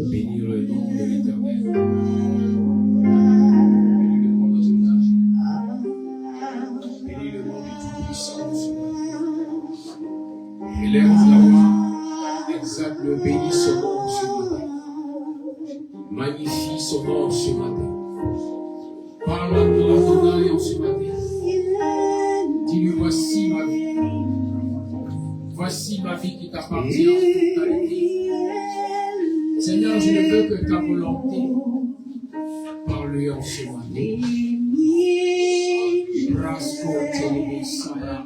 Bénir le nom de l'Éternel. Bénis le nom du Tout-Puissant ce matin. Élève la voix, exalte le bénis son nom ce matin. Magnifie son nom ce matin. Parle à Adonai en ce matin. Dis-lui, voici ma vie. Voici ma vie qui t'appartient. Seigneur, je ne veux que ta volonté. Parle-lui en ce matin. Rasco Télébé Sara.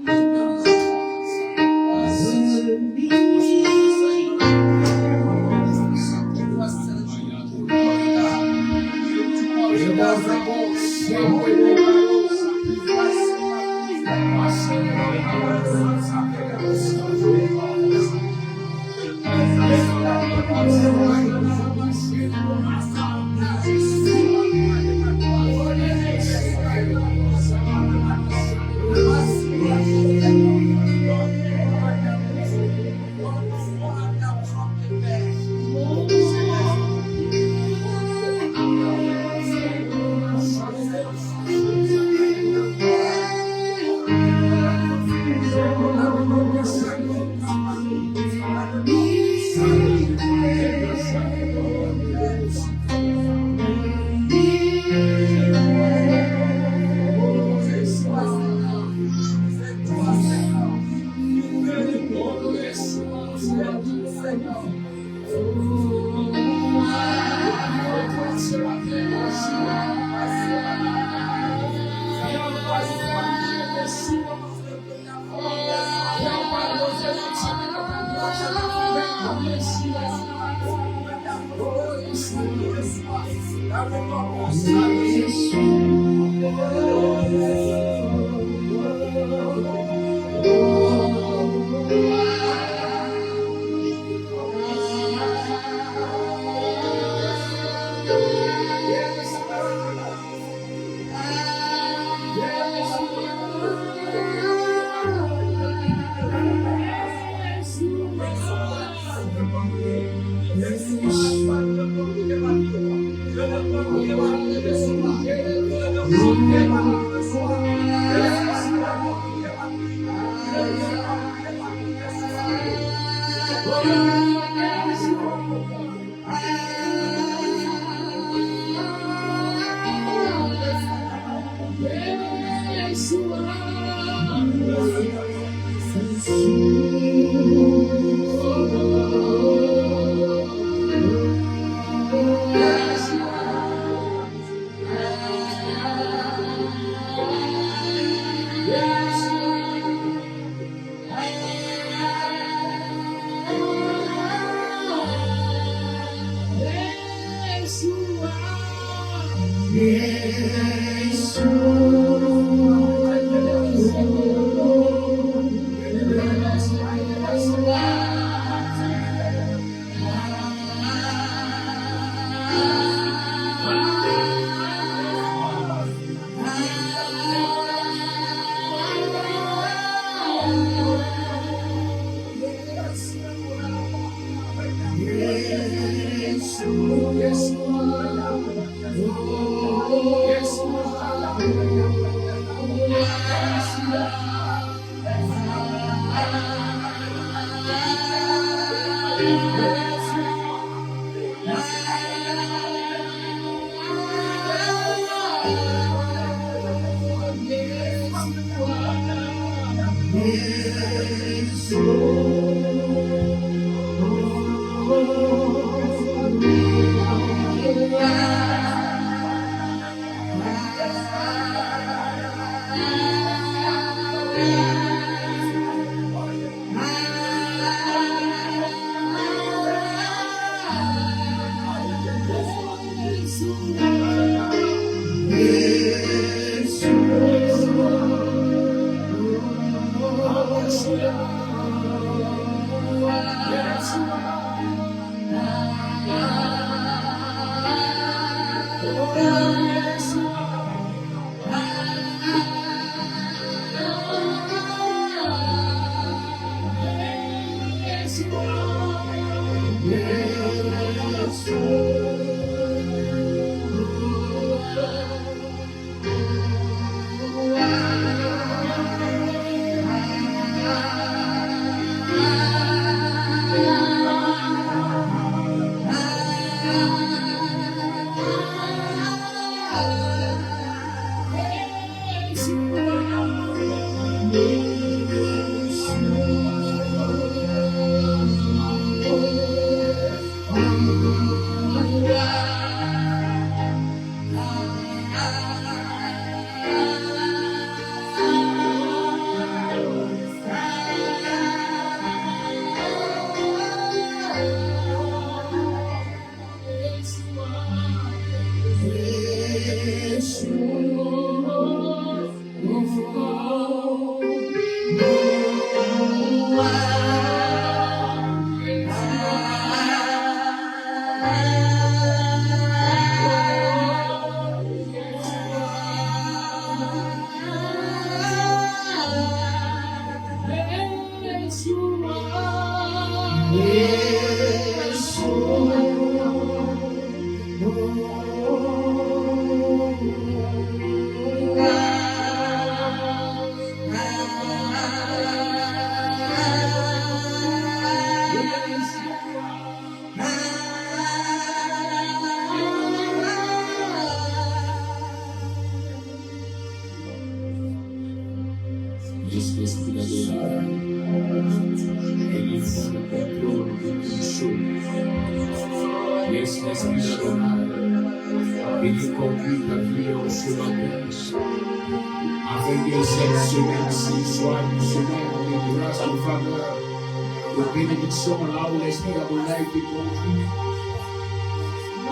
Là où l'Esprit d'Adonai te conduit,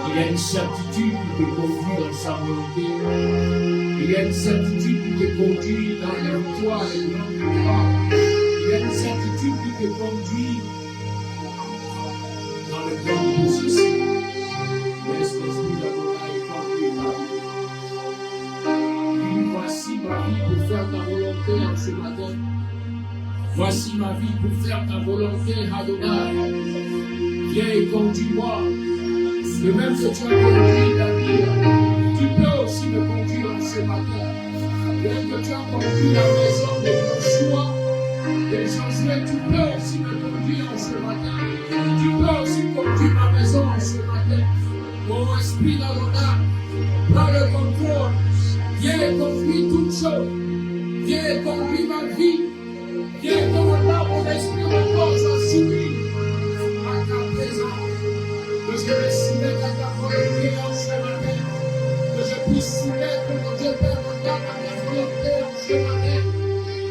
il y a une certitude qui te conduit dans sa volonté. Il y a une certitude qui te conduit dans les victoires et les grandes victoires. Il y a une certitude qui te conduit dans les grandes positions. Laisse l'Esprit d'Adonai conduire ta vie. Dis, voici ma vie pour faire ta volonté en ce matin. Voici ma vie pour faire ta volonté, Adonai. Viens et conduis-moi. De même que tu as conduit David, tu peux aussi me conduire en ce matin. De même que tu as conduit la maison de Joshua, tu peux aussi me conduire en ce matin. Tu peux aussi conduire ma maison en ce matin. Mon esprit d'Adonai, prends le contrôle. Viens et conduis toutes choses. Viens et conduis ma vie. Viens que mon esprit repose en soumis à ta présence. Que je me soumette à ta volonté en ce matin. Que je puisse soumettre mon Dieu Père mon âme à ta volonté en ce matin.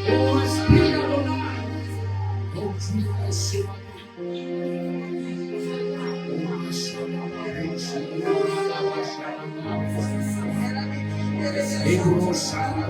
Mon esprit d'Adonai, conduis-moi ce matin. Oh, Et nous savons.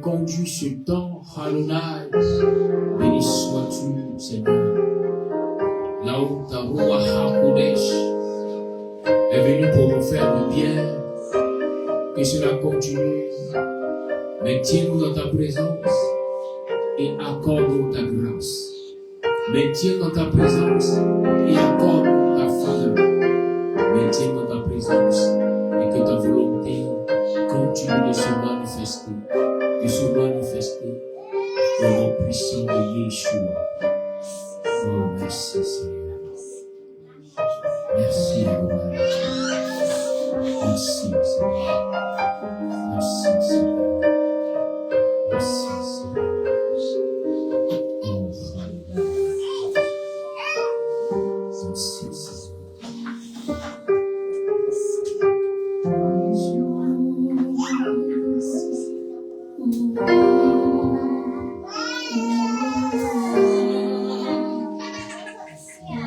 Conduit ce temps, Adonai, béni sois-tu, Seigneur. Là où ta voix Hakodesh est venue pour nous faire du bien, que cela continue. Maintiens-nous dans ta présence et accorde-nous ta grâce. Maintiens dans ta présence et accorde ta faveur. Maintiens dans ta présence et que ta volonté continue de se manifester. De se manifester au nom puissant de Yeshua. Oh, merci Seigneur. Merci Adonai. Merci Seigneur. Merci Seigneur. Merci Seigneur. Oh, Alléluia. Merci Seigneur.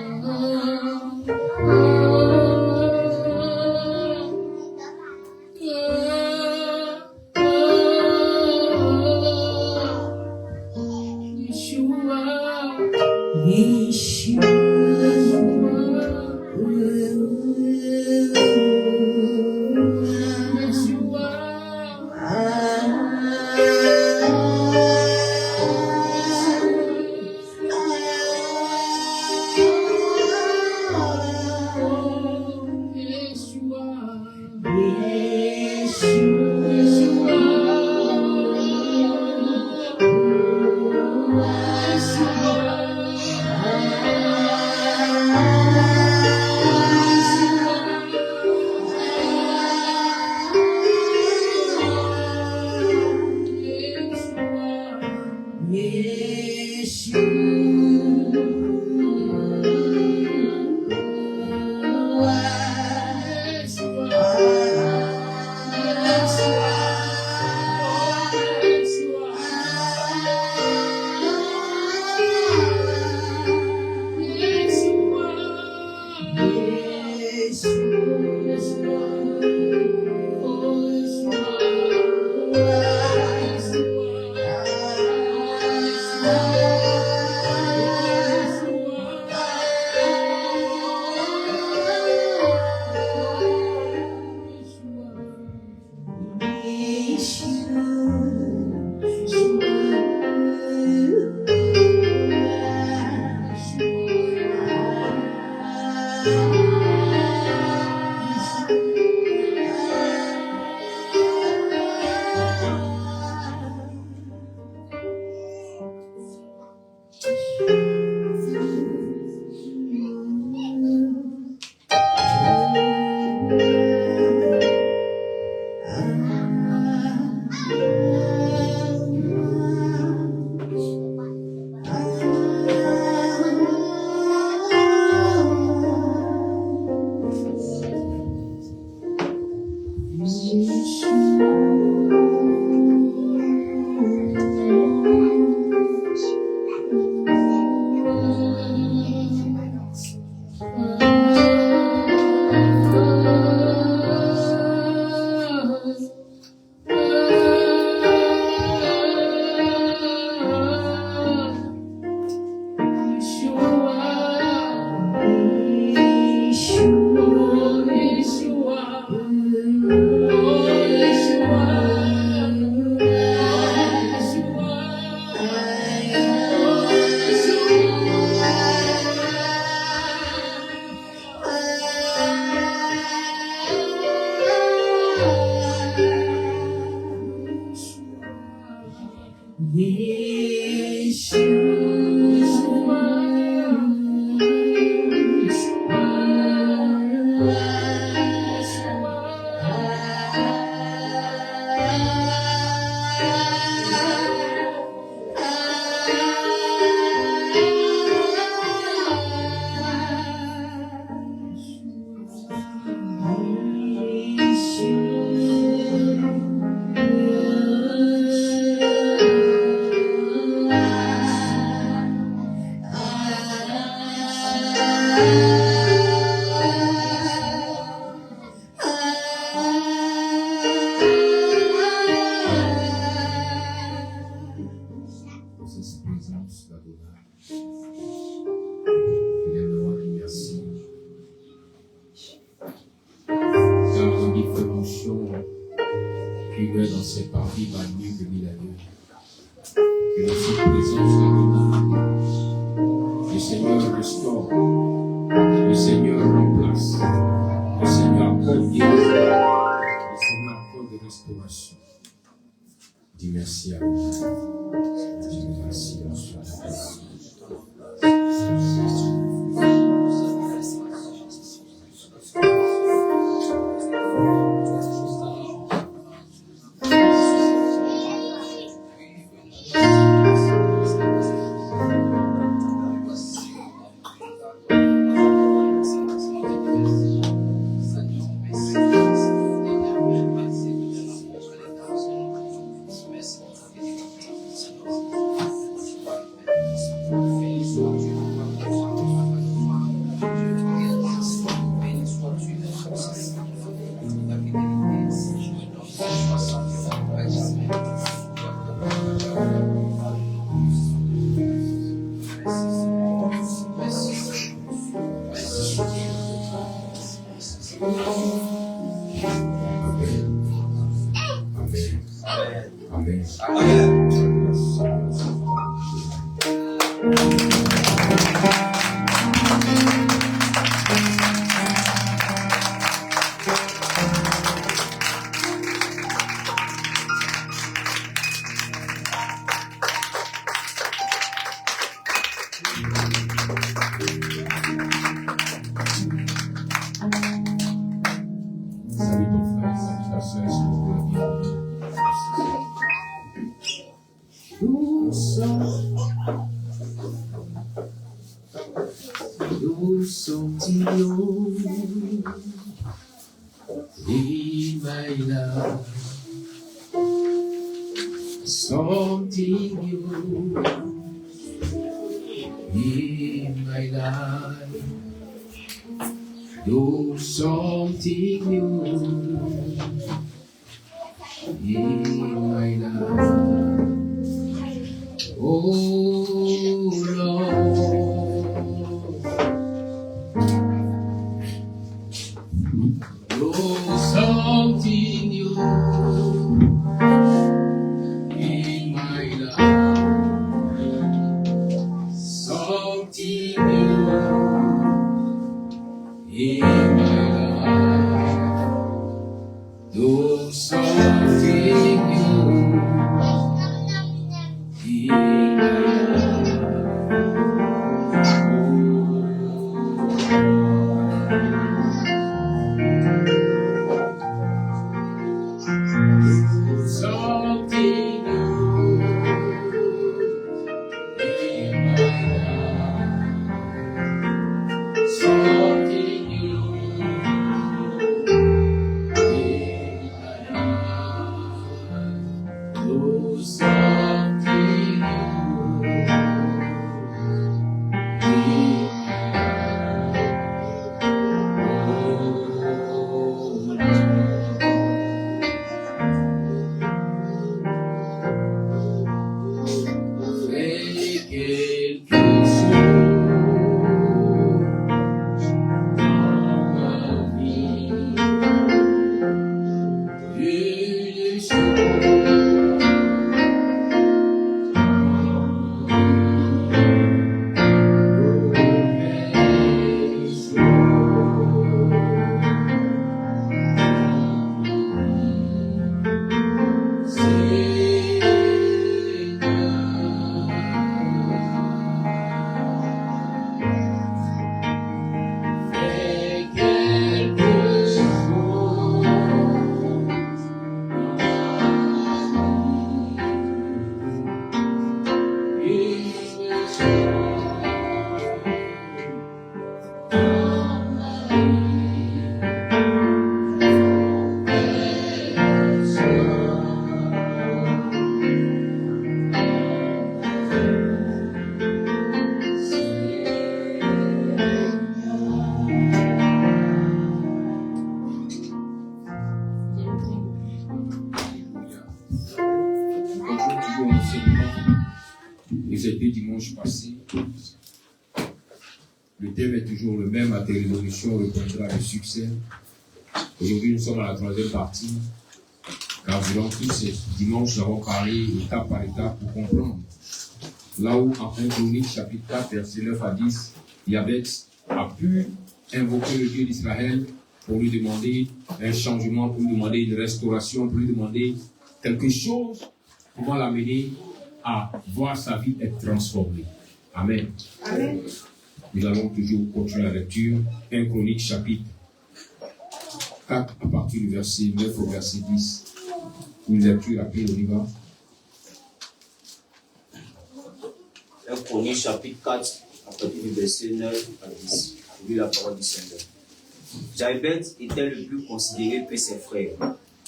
Le thème est toujours le même, à tes résolutions répondra le succès. Aujourd'hui, nous sommes à la troisième partie, car durant tous ces dimanches, nous avons parlé étape par étape pour comprendre. Là où, en 1 Chroniques, chapitre 4, versets 9 à 10, Yabetz a pu invoquer le Dieu d'Israël pour lui demander un changement, pour lui demander une restauration, pour lui demander quelque chose qui va l'amener à voir sa vie être transformée. Amen. Amen. Nous allons toujours continuer la lecture. 1 Chroniques chapitre 4 à partir du verset 9 au verset 10. Une lecture rapide, on y va. 1 Chroniques chapitre 4 à partir du verset 9 à 10. Lis la parole du Seigneur. Jaïbeth était le plus considéré que ses frères.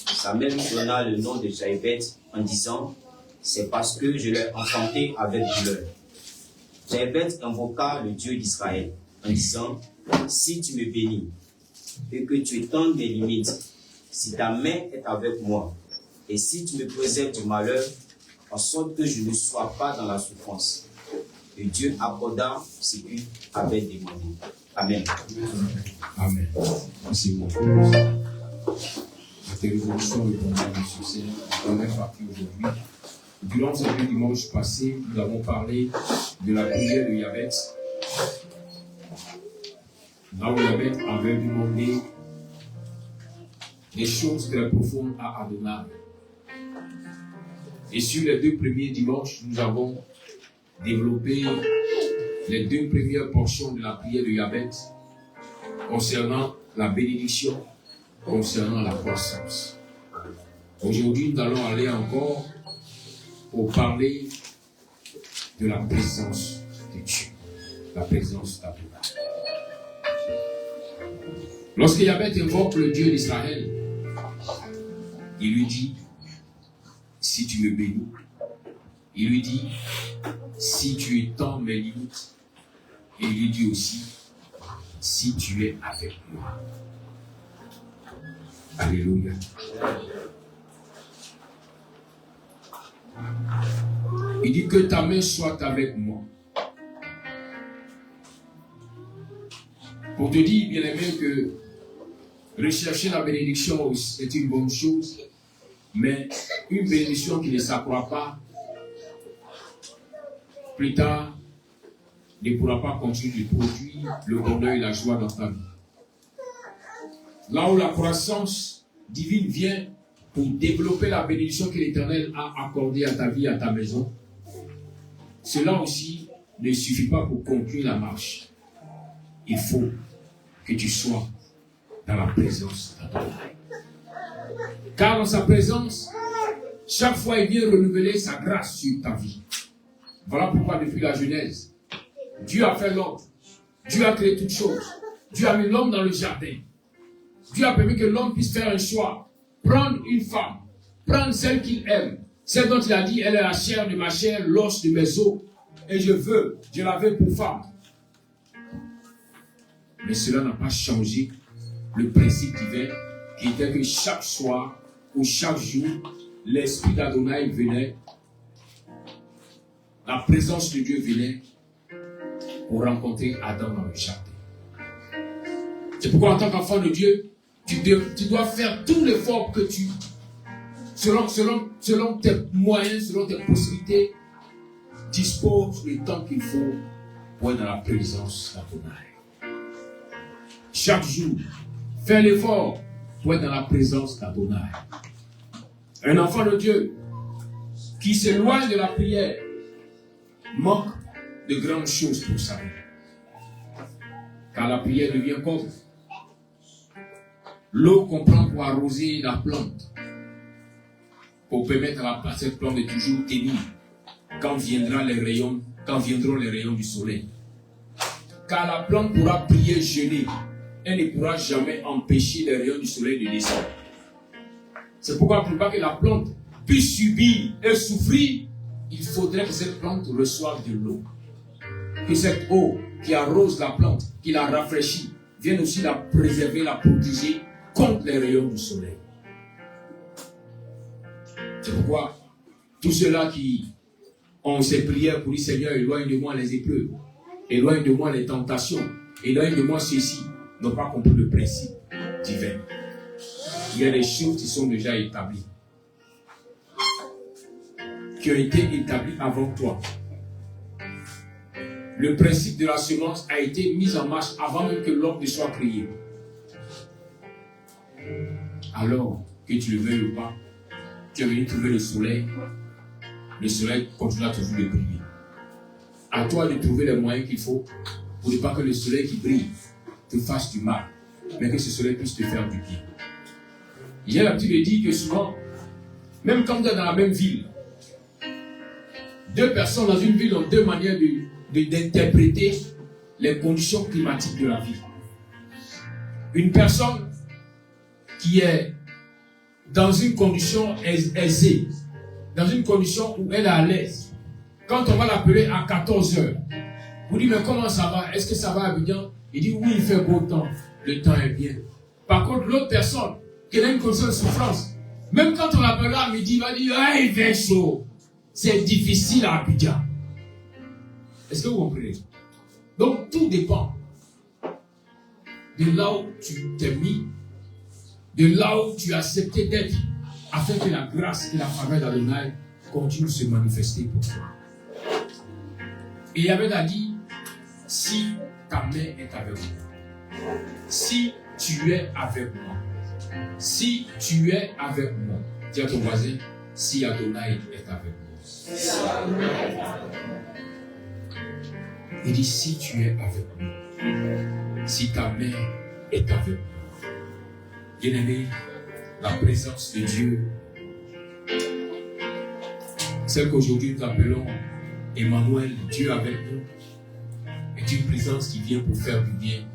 Sa mère lui donna le nom de Jaïbeth en disant: c'est parce que je l'ai enfanté avec douleur. Jaïbeth invoqua le Dieu d'Israël en disant: si tu me bénis et que tu étendes mes limites, si ta main est avec moi, et si tu me préserves du malheur, en sorte que je ne sois pas dans la souffrance. Et Dieu accorda ce qu'il avait demandé. Amen. Amen. Merci beaucoup. La télévision répondra du succès. On est parti aujourd'hui. Durant ces deux dimanches passés, nous avons parlé de la prière de Yabetz. Là où Yabetz avait demandé des choses très profondes à Adonai. Et sur les deux premiers dimanches, nous avons développé les deux premières portions de la prière de Yabetz concernant la bénédiction, concernant la croissance. Aujourd'hui, nous allons aller encore pour parler de la présence de Dieu, la présence d'Adonai. Lorsque Yabetz invoque le Dieu d'Israël, il lui dit: si tu me bénis. Il lui dit: si tu étends mes limites. Et il lui dit aussi: si tu es avec moi. Alléluia. Il dit que ta main soit avec moi. Pour te dire, bien aimé, que rechercher la bénédiction est une bonne chose, mais une bénédiction qui ne s'accroît pas, plus tard, ne pourra pas continuer de produire le bonheur et la joie dans ta vie. Là où la croissance divine vient pour développer la bénédiction que l'Éternel a accordée à ta vie, à ta maison, cela aussi ne suffit pas pour conclure la marche. Il faut que tu sois dans la présence d'Adonai. Car dans sa présence, chaque fois il vient renouveler sa grâce sur ta vie. Voilà pourquoi depuis la Genèse, Dieu a fait l'homme. Dieu a créé toutes choses. Dieu a mis l'homme dans le jardin. Dieu a permis que l'homme puisse faire un choix. Prendre une femme. Prendre celle qu'il aime. Celle dont il a dit, elle est la chair de ma chair, l'os de mes os. Et je la veux pour femme. Mais cela n'a pas changé le principe divin qui était que chaque soir ou chaque jour, l'esprit d'Adonai venait, la présence de Dieu venait pour rencontrer Adam dans le jardin. C'est pourquoi en tant qu'enfant de Dieu, tu dois faire tout l'effort que tu, selon tes moyens, selon tes possibilités, dispose le temps qu'il faut pour être dans la présence d'Adonai. Chaque jour, fais l'effort pour être dans la présence d'Adonai. Un enfant de Dieu qui s'éloigne de la prière manque de grandes choses pour sa vie. Car la prière devient comme l'eau qu'on prend pour arroser la plante, pour permettre à cette plante de toujours tenir quand viendront les rayons du soleil. Car la plante pourra prier gelée, elle ne pourra jamais empêcher les rayons du soleil de descendre. C'est pourquoi pour pas que la plante puisse subir et souffrir, il faudrait que cette plante reçoive de l'eau. Que cette eau qui arrose la plante, qui la rafraîchit, vienne aussi la préserver, la protéger contre les rayons du soleil. C'est pourquoi tous ceux-là qui ont ces prières pour dire Seigneur, éloigne de moi les épreuves, éloigne de moi les tentations, éloigne de moi ceci, n'ont pas compris le principe divin. Il y a des choses qui sont déjà établies, qui ont été établies avant toi. Le principe de la semence a été mis en marche avant même que l'homme ne soit créé. Alors, que tu le veuilles ou pas, tu es venu trouver le soleil continuera toujours de briller. À toi de trouver les moyens qu'il faut pour ne pas que le soleil qui brille te fasse du mal, mais que ce soleil puisse te faire du bien. J'ai l'habitude de dire que souvent, même quand tu es dans la même ville, deux personnes dans une ville ont deux manières d'interpréter les conditions climatiques de la vie. Une personne qui est dans une condition aisée, dans une condition où elle est à l'aise, quand on va l'appeler à 14 heures, vous dites mais comment ça va? Est-ce que ça va à Abidjan? Il dit oui, il fait beau temps, le temps est bien. Par contre, l'autre personne qui a une condition de souffrance, même quand on l'appellera à midi, il va dire ah, il fait chaud, c'est difficile à Abidjan. Est-ce que vous comprenez? Donc tout dépend de là où tu t'es mis, de là où tu as accepté d'être, afin que la grâce et la faveur d'Adonai continuent de se manifester pour toi. Et Yahweh a dit, si ta main est avec moi, si tu es avec moi, si tu es avec moi, dis à ton voisin, si Adonai est avec moi. Il dit, si tu es avec moi, si ta main est avec moi. Bien-aimé, la présence de Dieu, celle qu'aujourd'hui nous appelons Emmanuel, Dieu avec nous, est une présence qui vient pour faire du bien,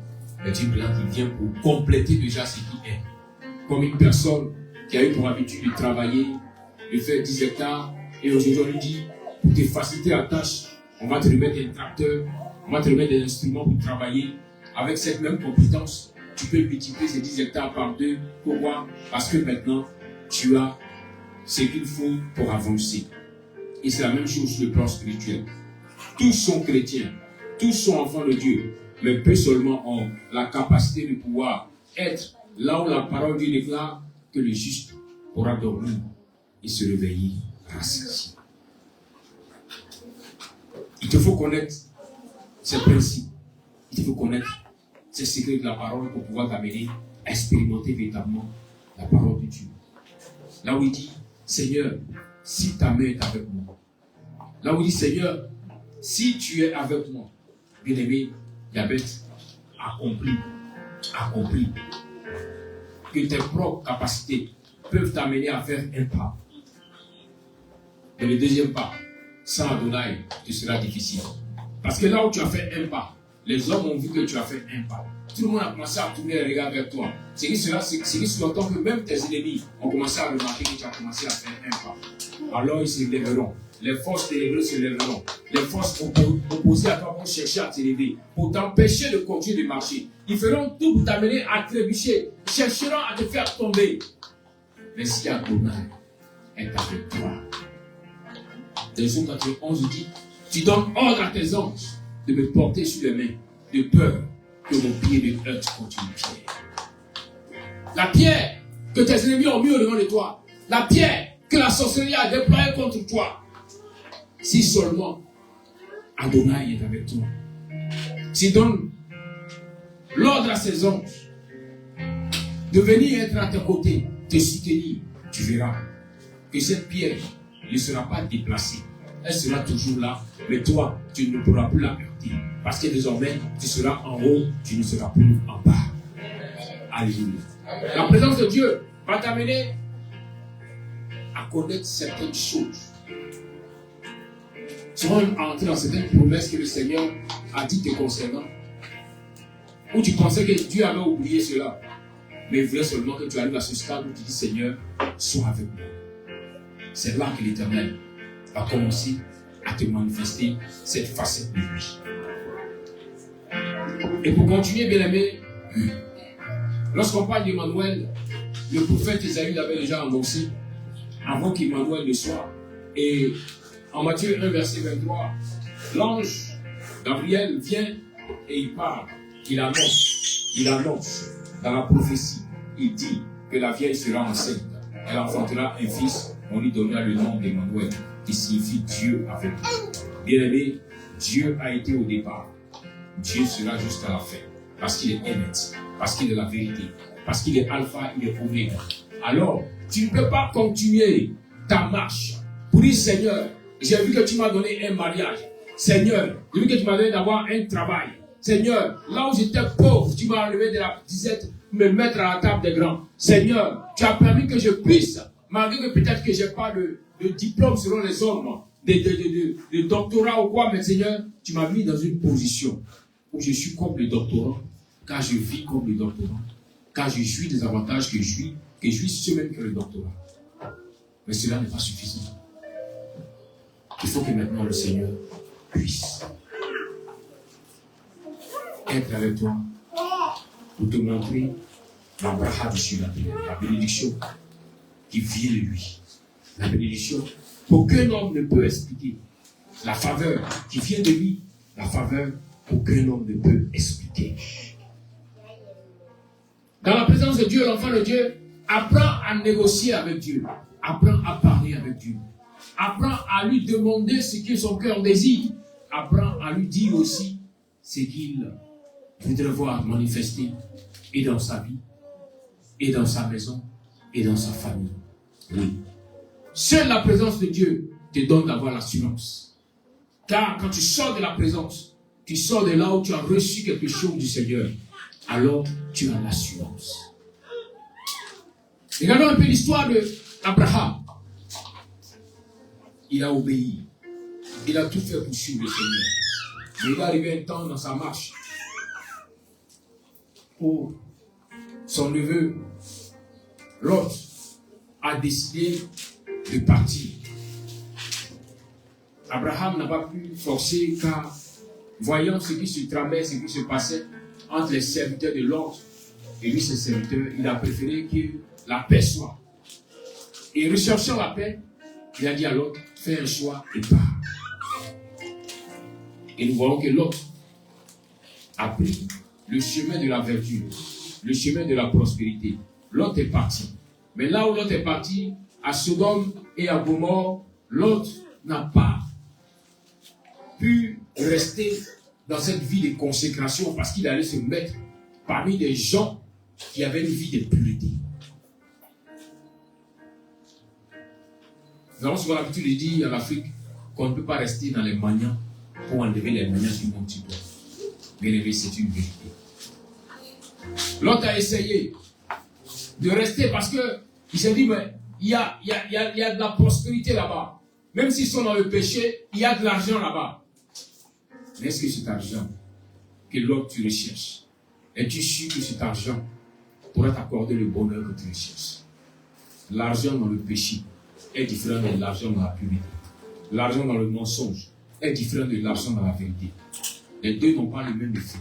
est une présence qui vient pour compléter déjà ce qui est. Comme une personne qui a eu pour habitude de travailler, de faire 10 hectares, et aujourd'hui on lui dit, pour te faciliter la tâche, on va te remettre un tracteur, on va te remettre des instruments pour travailler. Avec cette même compétence, tu peux multiplier ces 10 hectares par 2. Pourquoi? Parce que maintenant, tu as ce qu'il faut pour avancer. Et c'est la même chose sur le plan spirituel. Tous sont chrétiens, tous sont enfants de Dieu, mais peu seulement ont la capacité de pouvoir être là où la parole de Dieu déclare que le juste pourra dormir et se réveiller rassasié. Il te faut connaître ces principes, il te faut connaître ces secrets de la parole pour pouvoir t'amener à expérimenter véritablement la parole de Dieu. Là où il dit, Seigneur, si ta main est avec moi. Là où il dit, Seigneur, si tu es avec moi. Bien-aimé, Diabète, accompli que tes propres capacités peuvent t'amener à faire un pas. Et le deuxième pas, sans Adonai, ce sera difficile. Parce que là où tu as fait un pas, les hommes ont vu que tu as fait un pas. Tout le monde a commencé à tourner les regards vers toi. C'est qui sous-entend que même tes ennemis ont commencé à remarquer que tu as commencé à faire un pas. Alors ils se lèveront. Les forces ténébreuses se lèveront. Les forces opposées à toi vont chercher à t'élever pour t'empêcher de continuer de marcher. Ils feront tout pour t'amener à trébucher. Ils chercheront à te faire tomber. Mais si Adonai est avec toi, dans Exode 91 dit, tu donnes ordre à tes anges de me porter sur les mains, de peur que mon pied ne heurte contre une pierre. La pierre que tes ennemis ont mis au devant de toi, la pierre que la sorcellerie a déployée contre toi, si seulement Adonai est avec toi, s'il donne l'ordre à ses anges de venir être à tes côtés, te soutenir, tu verras que cette pierre ne sera pas déplacée. Elle sera toujours là, mais toi, tu ne pourras plus la heurter. Parce que désormais, tu seras en haut, tu ne seras plus en bas. Alléluia. La présence de Dieu va t'amener à connaître certaines choses. Tu vas entrer dans certaines promesses que le Seigneur a dit te concernant. Où tu pensais que Dieu avait oublié cela. Mais il voulait seulement que tu arrives à ce stade où tu dis, Seigneur, sois avec moi. C'est là que l'Éternel va commencer à te manifester cette facette de lui. Et pour continuer, bien-aimé, lorsqu'on parle d'Emmanuel, le prophète Isaïe l'avait déjà annoncé avant qu'Emmanuel ne soit. Et en Matthieu 1, verset 23, l'ange Gabriel vient et il parle, il annonce dans la prophétie, il dit que la vieille sera enceinte, elle enfantera un fils, on lui donnera le nom d'Emmanuel, qui signifie Dieu avec nous. Bien-aimé, Dieu a été au départ, Dieu sera jusqu'à la fin, parce qu'il est honnête, parce qu'il est la vérité, parce qu'il est alpha, il est oméga. Alors, tu ne peux pas continuer ta marche pour dire, Seigneur, j'ai vu que tu m'as donné un mariage. Seigneur, j'ai vu que tu m'as donné d'avoir un travail. Seigneur, là où j'étais pauvre, tu m'as enlevé de la disette, me mettre à la table des grands. Seigneur, tu as permis que je puisse, malgré que peut-être que je n'ai pas de diplôme selon les hommes, de doctorat ou quoi, mais Seigneur, tu m'as mis dans une position où je suis comme le doctorant, car je vis comme le doctorant, car je jouis des avantages que je jouis ce même que le doctorat. Mais cela n'est pas suffisant. Il faut que maintenant le Seigneur puisse être avec toi pour te montrer la bracha sur la terre, la bénédiction qui vient de lui. La bénédiction qu'aucun homme ne peut expliquer. La faveur qui vient de lui, la faveur qu'aucun homme ne peut expliquer. Dans la présence de Dieu, l'enfant de Dieu apprend à négocier avec Dieu, apprend à parler avec Dieu, apprend à lui demander ce que son cœur désire, apprend à lui dire aussi ce qu'il voudrait voir manifester et dans sa vie, et dans sa maison, et dans sa famille. Oui. Seule la présence de Dieu te donne d'avoir l'assurance. Car quand tu sors de la présence, tu sors de là où tu as reçu quelque chose du Seigneur, alors tu as l'assurance. Regardons un peu l'histoire d'Abraham. Il a obéi. Il a tout fait pour suivre le Seigneur. Mais il est arrivé un temps dans sa marche où son neveu, Lot, a décidé de partir. Abraham n'a pas pu forcer car, voyant ce qui se tramait, ce qui se passait entre les serviteurs de Lot et lui, ses serviteurs, il a préféré que la paix soit. Et recherchant la paix, il a dit à Lot, fais un choix et pars. Et nous voyons que Lot a pris le chemin de la vertu, le chemin de la prospérité. Lot est parti. Mais là où Lot est parti, à Sodome et à Gomorrhe, Lot n'a pas pu rester dans cette vie de consécration parce qu'il allait se mettre parmi des gens qui avaient une vie de pureté. Nous avons souvent l'habitude de dire en Afrique qu'on ne peut pas rester dans les maniants pour enlever les maniants du monde du doigt. Bien aimé, c'est une vérité. L'autre a essayé de rester parce qu'il s'est dit, mais il y a de la prospérité là-bas. Même s'ils sont dans le péché, il y a de l'argent là-bas. Mais est-ce que cet argent que l'autre tu recherches, es-tu sûr que cet argent pourra t'accorder le bonheur que tu recherches? L'argent dans le péché est différent de l'argent dans la pureté. L'argent dans le mensonge est différent de l'argent dans la vérité. Les deux n'ont pas le même effet.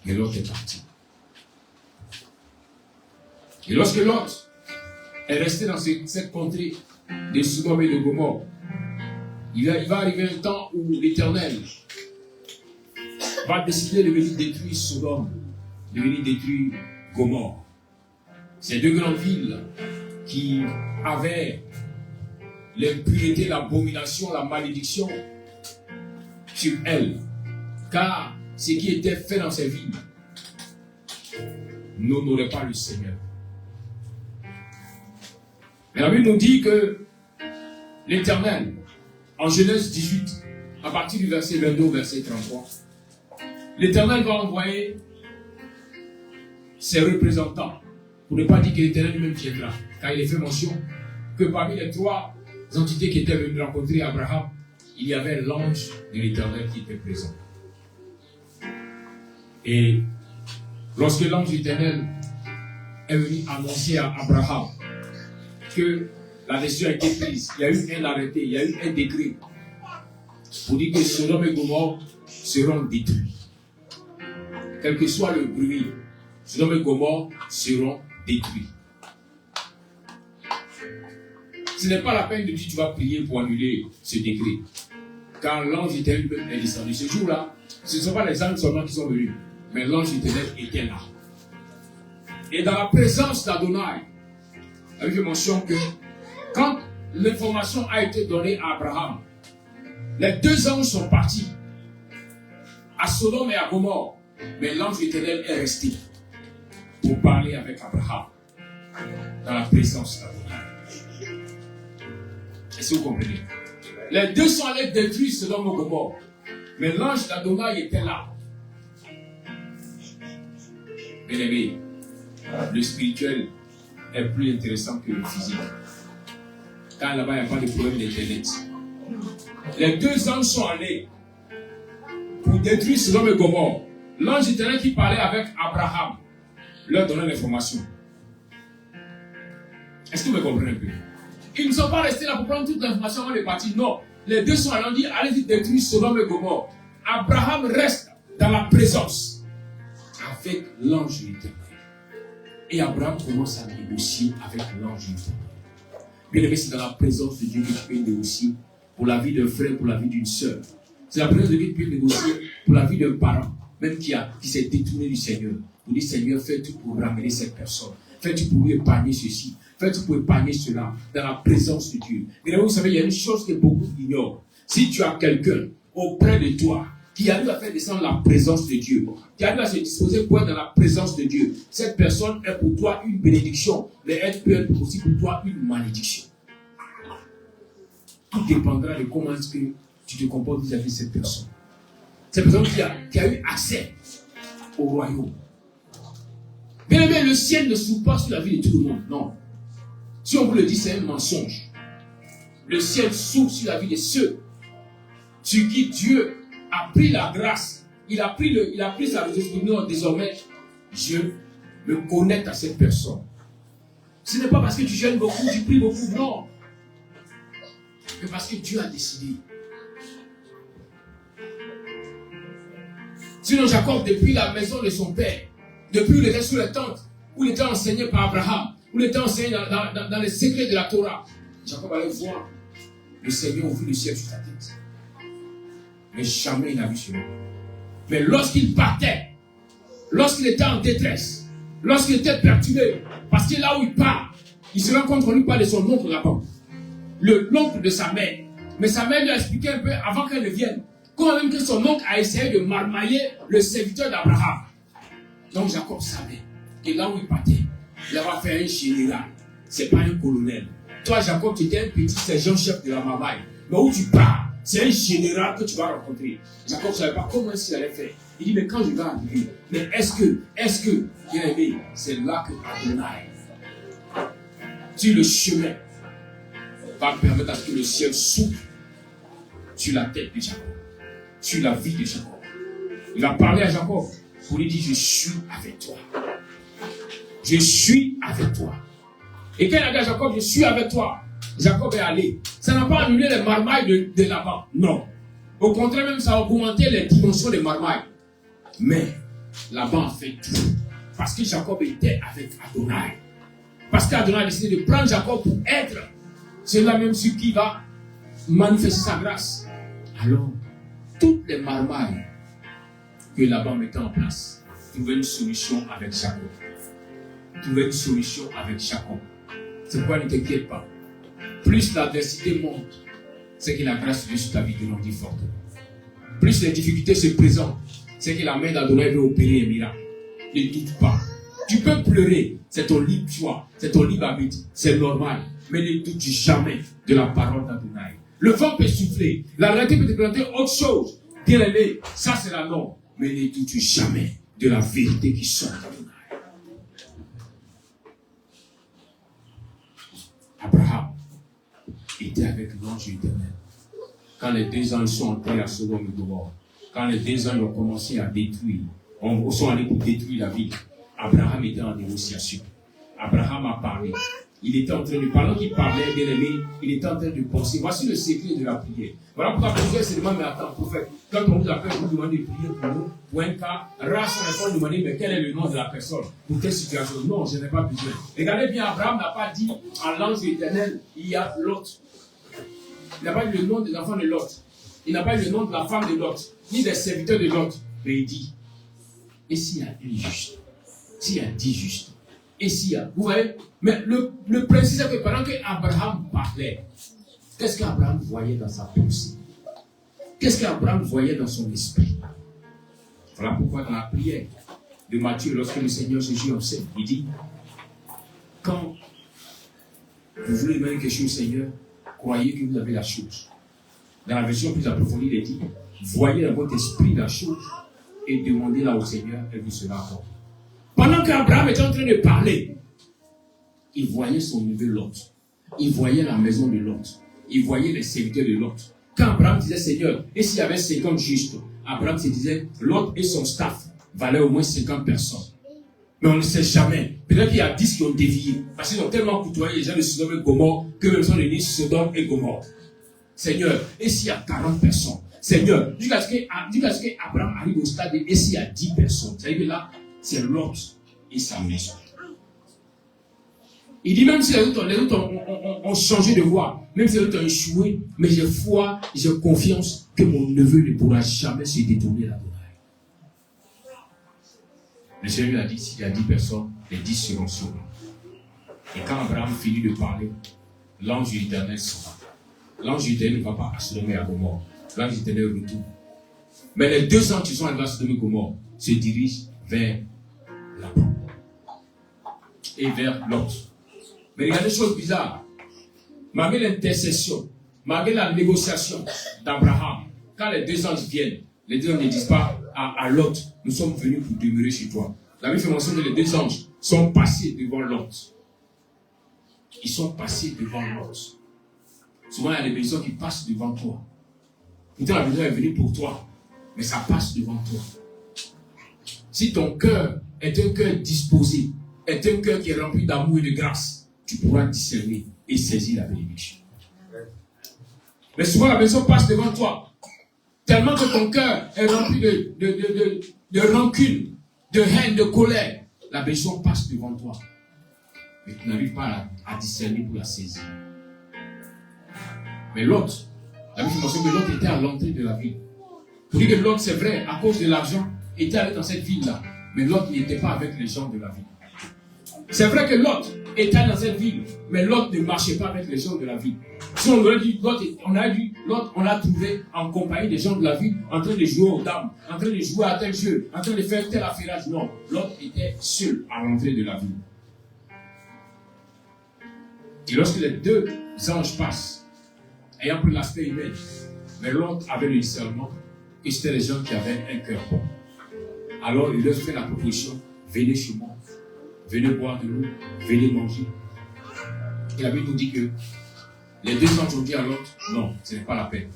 Et l'autre est parti. Et lorsque l'autre est resté dans cette contrée de Sodome et de Gomorrhe, il va arriver un temps où l'Éternel va décider de venir détruire Sodome, de venir détruire Gomorrhe. Ces deux grandes villes qui avaient l'impureté, l'abomination, la malédiction sur elles. Car ce qui était fait dans ces villes n'honorait pas le Seigneur. Mais la Bible nous dit que l'Éternel, en Genèse 18, à partir du verset 22 au verset 33, l'Éternel va envoyer ses représentants, pour ne pas dire que l'Éternel lui-même viendra, car il est fait mention que parmi les trois entités qui étaient venues rencontrer Abraham, il y avait l'ange de l'Éternel qui était présent. Et lorsque l'ange de l'Éternel est venu annoncer à Abraham que la décision a été prise, il y a eu un arrêté, il y a eu un décret pour dire que Sodome et Gomorrhe seront détruits. Quel que soit le bruit, Sodome et Gomorrhe seront détruits. Ce n'est pas la peine de dire tu vas prier pour annuler ce décret. Car l'ange éternel est descendu. Ce jour-là, ce ne sont pas les anges seulement qui sont venus, mais l'ange éternel était là. Et dans la présence d'Adonai, il fait mention que quand l'information a été donnée à Abraham, les deux anges sont partis à Sodome et à Gomorrhe, mais l'ange éternel est resté pour parler avec Abraham dans la présence d'Adonai. Est-ce que vous comprenez? Les deux sont allés détruire Sodome et Gomorrhe, mais l'ange d'Adonai était là. Bien aimé, le spirituel est plus intéressant que le physique. Car là-bas, il n'y a pas de problème d'internet. Les deux anges sont allés pour détruire Sodome et Gomorrhe. L'ange éternel qui parlait avec Abraham leur donnait l'information. Est-ce que vous me comprenez un peu? Ils ne sont pas restés là pour prendre toute l'information avant de partir. Non. Les deux sont allés, on dit, allez-y détruire Sodome et Gomorrhe. Abraham reste dans la présence avec l'ange de l'Éternel. Et Abraham commence à négocier avec l'ange de l'Éternel. Bien aimé, c'est dans la présence de Dieu que tu peux négocier pour la vie d'un frère, pour la vie d'une sœur. C'est la présence de Dieu que tu peux négocier pour la vie d'un parent, même qui s'est détourné du Seigneur. Pour dire, Seigneur, fais tout pour ramener cette personne. Fais tout pour lui épargner ceci. Fais tout pour épargner cela dans la présence de Dieu. Mais vous savez, il y a une chose que beaucoup ignorent. Si tu as quelqu'un auprès de toi qui arrive à faire descendre la présence de Dieu, qui arrive à se disposer pour être dans la présence de Dieu, cette personne est pour toi une bénédiction, mais elle peut être aussi pour toi une malédiction. Tout dépendra de comment est-ce que tu te comportes vis-à-vis de cette personne. Cette personne qui a eu accès au royaume. Bien aimé, le ciel ne s'ouvre pas sur la vie de tout le monde, non. Si on vous le dit, c'est un mensonge. Le ciel s'ouvre sur la vie de ceux sur qui Dieu a pris la grâce. Il a pris sa responsabilité. Désormais, je me connecte à cette personne. Ce n'est pas parce que tu jeûnes beaucoup, tu pries beaucoup, non. Mais parce que Dieu a décidé. Sinon, Jacob, depuis la maison de son père, depuis où il était sous la tente, où il était enseigné par Abraham, où il était enseigné dans les secrets de la Torah, Jacob allait voir le Seigneur ouvrir le ciel sur sa tête. Mais jamais il n'a vu cela. Mais lorsqu'il partait, lorsqu'il était en détresse, lorsqu'il était perturbé, parce que là où il part, il se rencontre lui par de son oncle là-bas, l'oncle de sa mère. Mais sa mère lui a expliqué un peu avant qu'elle ne vienne, comment même que son oncle a essayé de marmailler le serviteur d'Abraham. Donc Jacob savait que là où il partait, il va faire un général. C'est pas un colonel. Toi, Jacob, tu étais un petit sergent-chef de la marmaille. Mais où tu pars, c'est un général que tu vas rencontrer. Jacob ne savait pas comment il allait faire. Il dit, mais quand je vais arriver, mais est-ce que, bien aimé, c'est là que Adonai, sur le chemin, va permettre à ce que le ciel s'ouvre sur la tête de Jacob, sur la vie de Jacob. Il va parler à Jacob pour lui dire, je suis avec toi. Je suis avec toi. Et quand il a dit à Jacob, je suis avec toi, Jacob est allé. Ça n'a pas annulé les marmailles de Laban. Non. Au contraire, même ça a augmenté les dimensions des marmailles. Mais Laban a fait tout. Parce que Jacob était avec Adonai. Parce qu'Adonai a décidé de prendre Jacob pour être celui-là même sur qui va manifester sa grâce. Alors, toutes les marmailles que Laban mettait en place trouvaient une solution avec Jacob. Trouvaient une solution avec Jacob. C'est pourquoi ne t'inquiète pas. Plus l'adversité monte, c'est que la grâce de Dieu sur ta vie grandit fortement. Plus les difficultés se présentent, c'est que la main d'Adonai veut opérer un miracle. Ne doute pas. Tu peux pleurer, c'est ton libre choix, c'est ton libre arbitre, c'est normal. Mais ne doute jamais de la parole d'Adonai. Le vent peut souffler, la réalité peut te présenter autre chose. Bien aimé, ça c'est la norme. Mais ne doute jamais de la vérité qui sort d'Adonai. Abraham était avec l'ange éternel. Quand les deux anges sont entrés à Sodome et Gomorrhe, quand les deux anges ont commencé à détruire, sont allés pour détruire la ville, Abraham était en négociation. Abraham a parlé. Il était en train de, pendant qu'il parlait, bien aimé, il était en train de penser. Voici le secret de la prière. Voilà pourquoi plusieurs se demandent, mais attends, prophète, quand on vous appelle, vous demandez de prier pour nous, pour un cas, rare sont les gens demander, mais quel est le nom de la personne, pour quelle situation? Non, je n'ai pas besoin. Regardez bien, Abraham n'a pas dit à l'ange éternel, il y a Lot. Il n'a pas eu le nom des enfants de Lot. Il n'a pas eu le nom de la femme de Lot, ni des serviteurs de Lot. Mais il dit, et s'il y a une juste, s'il y a 10 justes, et s'il y a, vous voyez, mais le principe c'est que pendant qu'Abraham parlait, qu'est-ce qu'Abraham voyait dans sa pensée? Qu'est-ce qu'Abraham voyait dans son esprit? Voilà pourquoi dans la prière de Matthieu, lorsque le Seigneur Jésus enseigne, il dit, quand vous voulez demander quelque chose au Seigneur, croyez que vous avez la chose. Dans la version plus approfondie, il dit, voyez dans votre esprit la chose et demandez-la au Seigneur, elle vous sera accordée. Pendant qu'Abraham était en train de parler, il voyait son neveu Lot. Il voyait la maison de Lot. Il voyait les serviteurs de Lot. Quand Abraham disait, Seigneur, et s'il y avait 50 justes, Abraham se disait, Lot et son staff valaient au moins 50 personnes. Mais on ne sait jamais. Peut-être qu'il y a 10 qui ont dévié. Parce qu'ils ont tellement côtoyé les gens de Sodome et Gomorrhe que même sont devenus Sodome et Gomorrhe. Seigneur, et s'il y a 40 personnes? Seigneur, jusqu'à ce qu'Abraham arrive au stade de, et s'il y a 10 personnes? Vous savez que là, c'est Lot et sa maison. Il dit même si les autres ont changé de voie, même si les autres ont échoué, mais j'ai foi, j'ai confiance que mon neveu ne pourra jamais se détourner d'Adonai. Le Seigneur a dit, s'il y a 10 personnes, les 10 seront sauvés. Et quand Abraham finit de parler, l'ange éternel s'en va. L'ange éternel ne va pas à Sodome et à Gomorrhe. L'ange éternel retourne. Mais les deux anges qui sont arrivés à Sodome et Gomorrhe se dirigent vers là-bas. Et vers l'autre. Mais regardez, chose bizarre. Malgré l'intercession, malgré la négociation d'Abraham, quand les deux anges viennent, les deux anges ne disent pas à Lot, nous sommes venus pour demeurer chez toi. La Bible fait mention que les deux anges sont passés devant Lot. Ils sont passés devant Lot. Souvent, il y a des bénédictions qui passent devant toi. Pourtant, la bénédiction est venue pour toi, mais ça passe devant toi. Si ton cœur est un cœur disposé, est un cœur qui est rempli d'amour et de grâce, tu pourras discerner et saisir la bénédiction. Mais souvent, la bénédiction passe devant toi. Tellement que ton cœur est rempli de rancune, de haine, de colère, la bénédiction passe devant toi. Mais tu n'arrives pas à discerner pour la saisir. Mais l'autre, la Bible mentionne que l'autre était à l'entrée de la ville. Pour dire que l'autre, c'est vrai, à cause de l'argent, était allé dans cette ville-là. Mais l'autre n'était pas avec les gens de la ville. C'est vrai que l'autre était dans cette ville, mais l'autre ne marchait pas avec les gens de la ville. Si on aurait dit l'autre, on l'a trouvé en compagnie des gens de la ville, en train de jouer aux dames, en train de jouer à tel jeu, en train de faire tel affairage. Non, l'autre était seul à l'entrée de la ville. Et lorsque les deux anges passent, ayant pris l'aspect humain, mais l'autre avait le discernement, et c'était les gens qui avaient un cœur bon. Alors il leur fait la proposition, venez chez moi, venez boire de l'eau, venez manger. Et la Bible nous dit que les deux anges ont dit à l'autre, non, ce n'est pas la peine.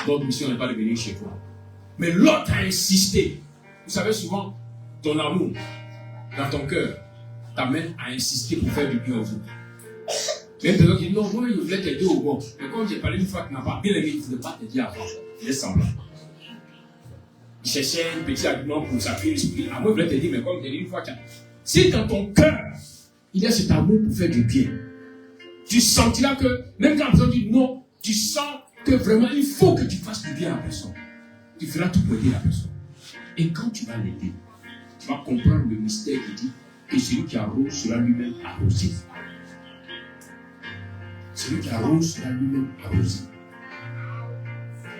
Notre mission n'est pas de venir chez toi. Mais l'autre a insisté. Vous savez souvent, ton amour, dans ton cœur, t'amène à insister pour faire du bien aux autres. Même des gens qui disent, non, moi, je voulais t'aider au bon. Mais quand j'ai parlé une fois que tu n'as pas bien aimé, il ne voulait pas t'aider avant. Il est semblant. Il cherchait un petit argument pour s'appuyer l'esprit. Ah, moi, je voulais t'aider, mais comme tu as dit une fois, si dans ton cœur, il y a cet amour pour faire du bien, tu sentiras que, même quand la personne dit non, tu sens que vraiment, il faut que tu fasses du bien à la personne. Tu feras tout pour aider la personne. Et quand tu vas l'aider, tu vas comprendre le mystère qui dit que celui qui arrose sera lui-même arrosé. Celui qui arrose sera lui-même arrosé.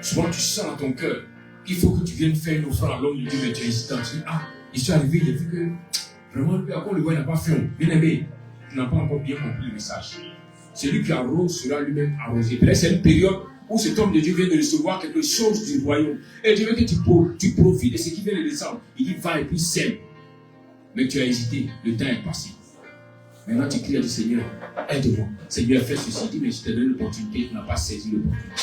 Souvent, tu sens dans ton cœur qu'il faut que tu viennes faire une offrande à l'homme de Dieu, mais tu es hésitant. Tu dis, ah, je suis arrivé, j'ai vu que vraiment, lui, à quoi le voit, il n'a pas faim. Bien aimé, tu n'as pas encore bien compris le message. Celui qui arrose sera lui-même arrosé. Peut-être c'est une période où cet homme de Dieu vient de recevoir quelque chose du royaume. Et Dieu veut que tu profites de ce qui vient de descendre. Il dit, va et puis sème. Mais tu as hésité, le temps est passé. Maintenant tu cries à Dieu, Seigneur, aide-moi. Seigneur, fais ceci. Il dit, mais je te donne l'opportunité, tu n'as pas saisi l'opportunité.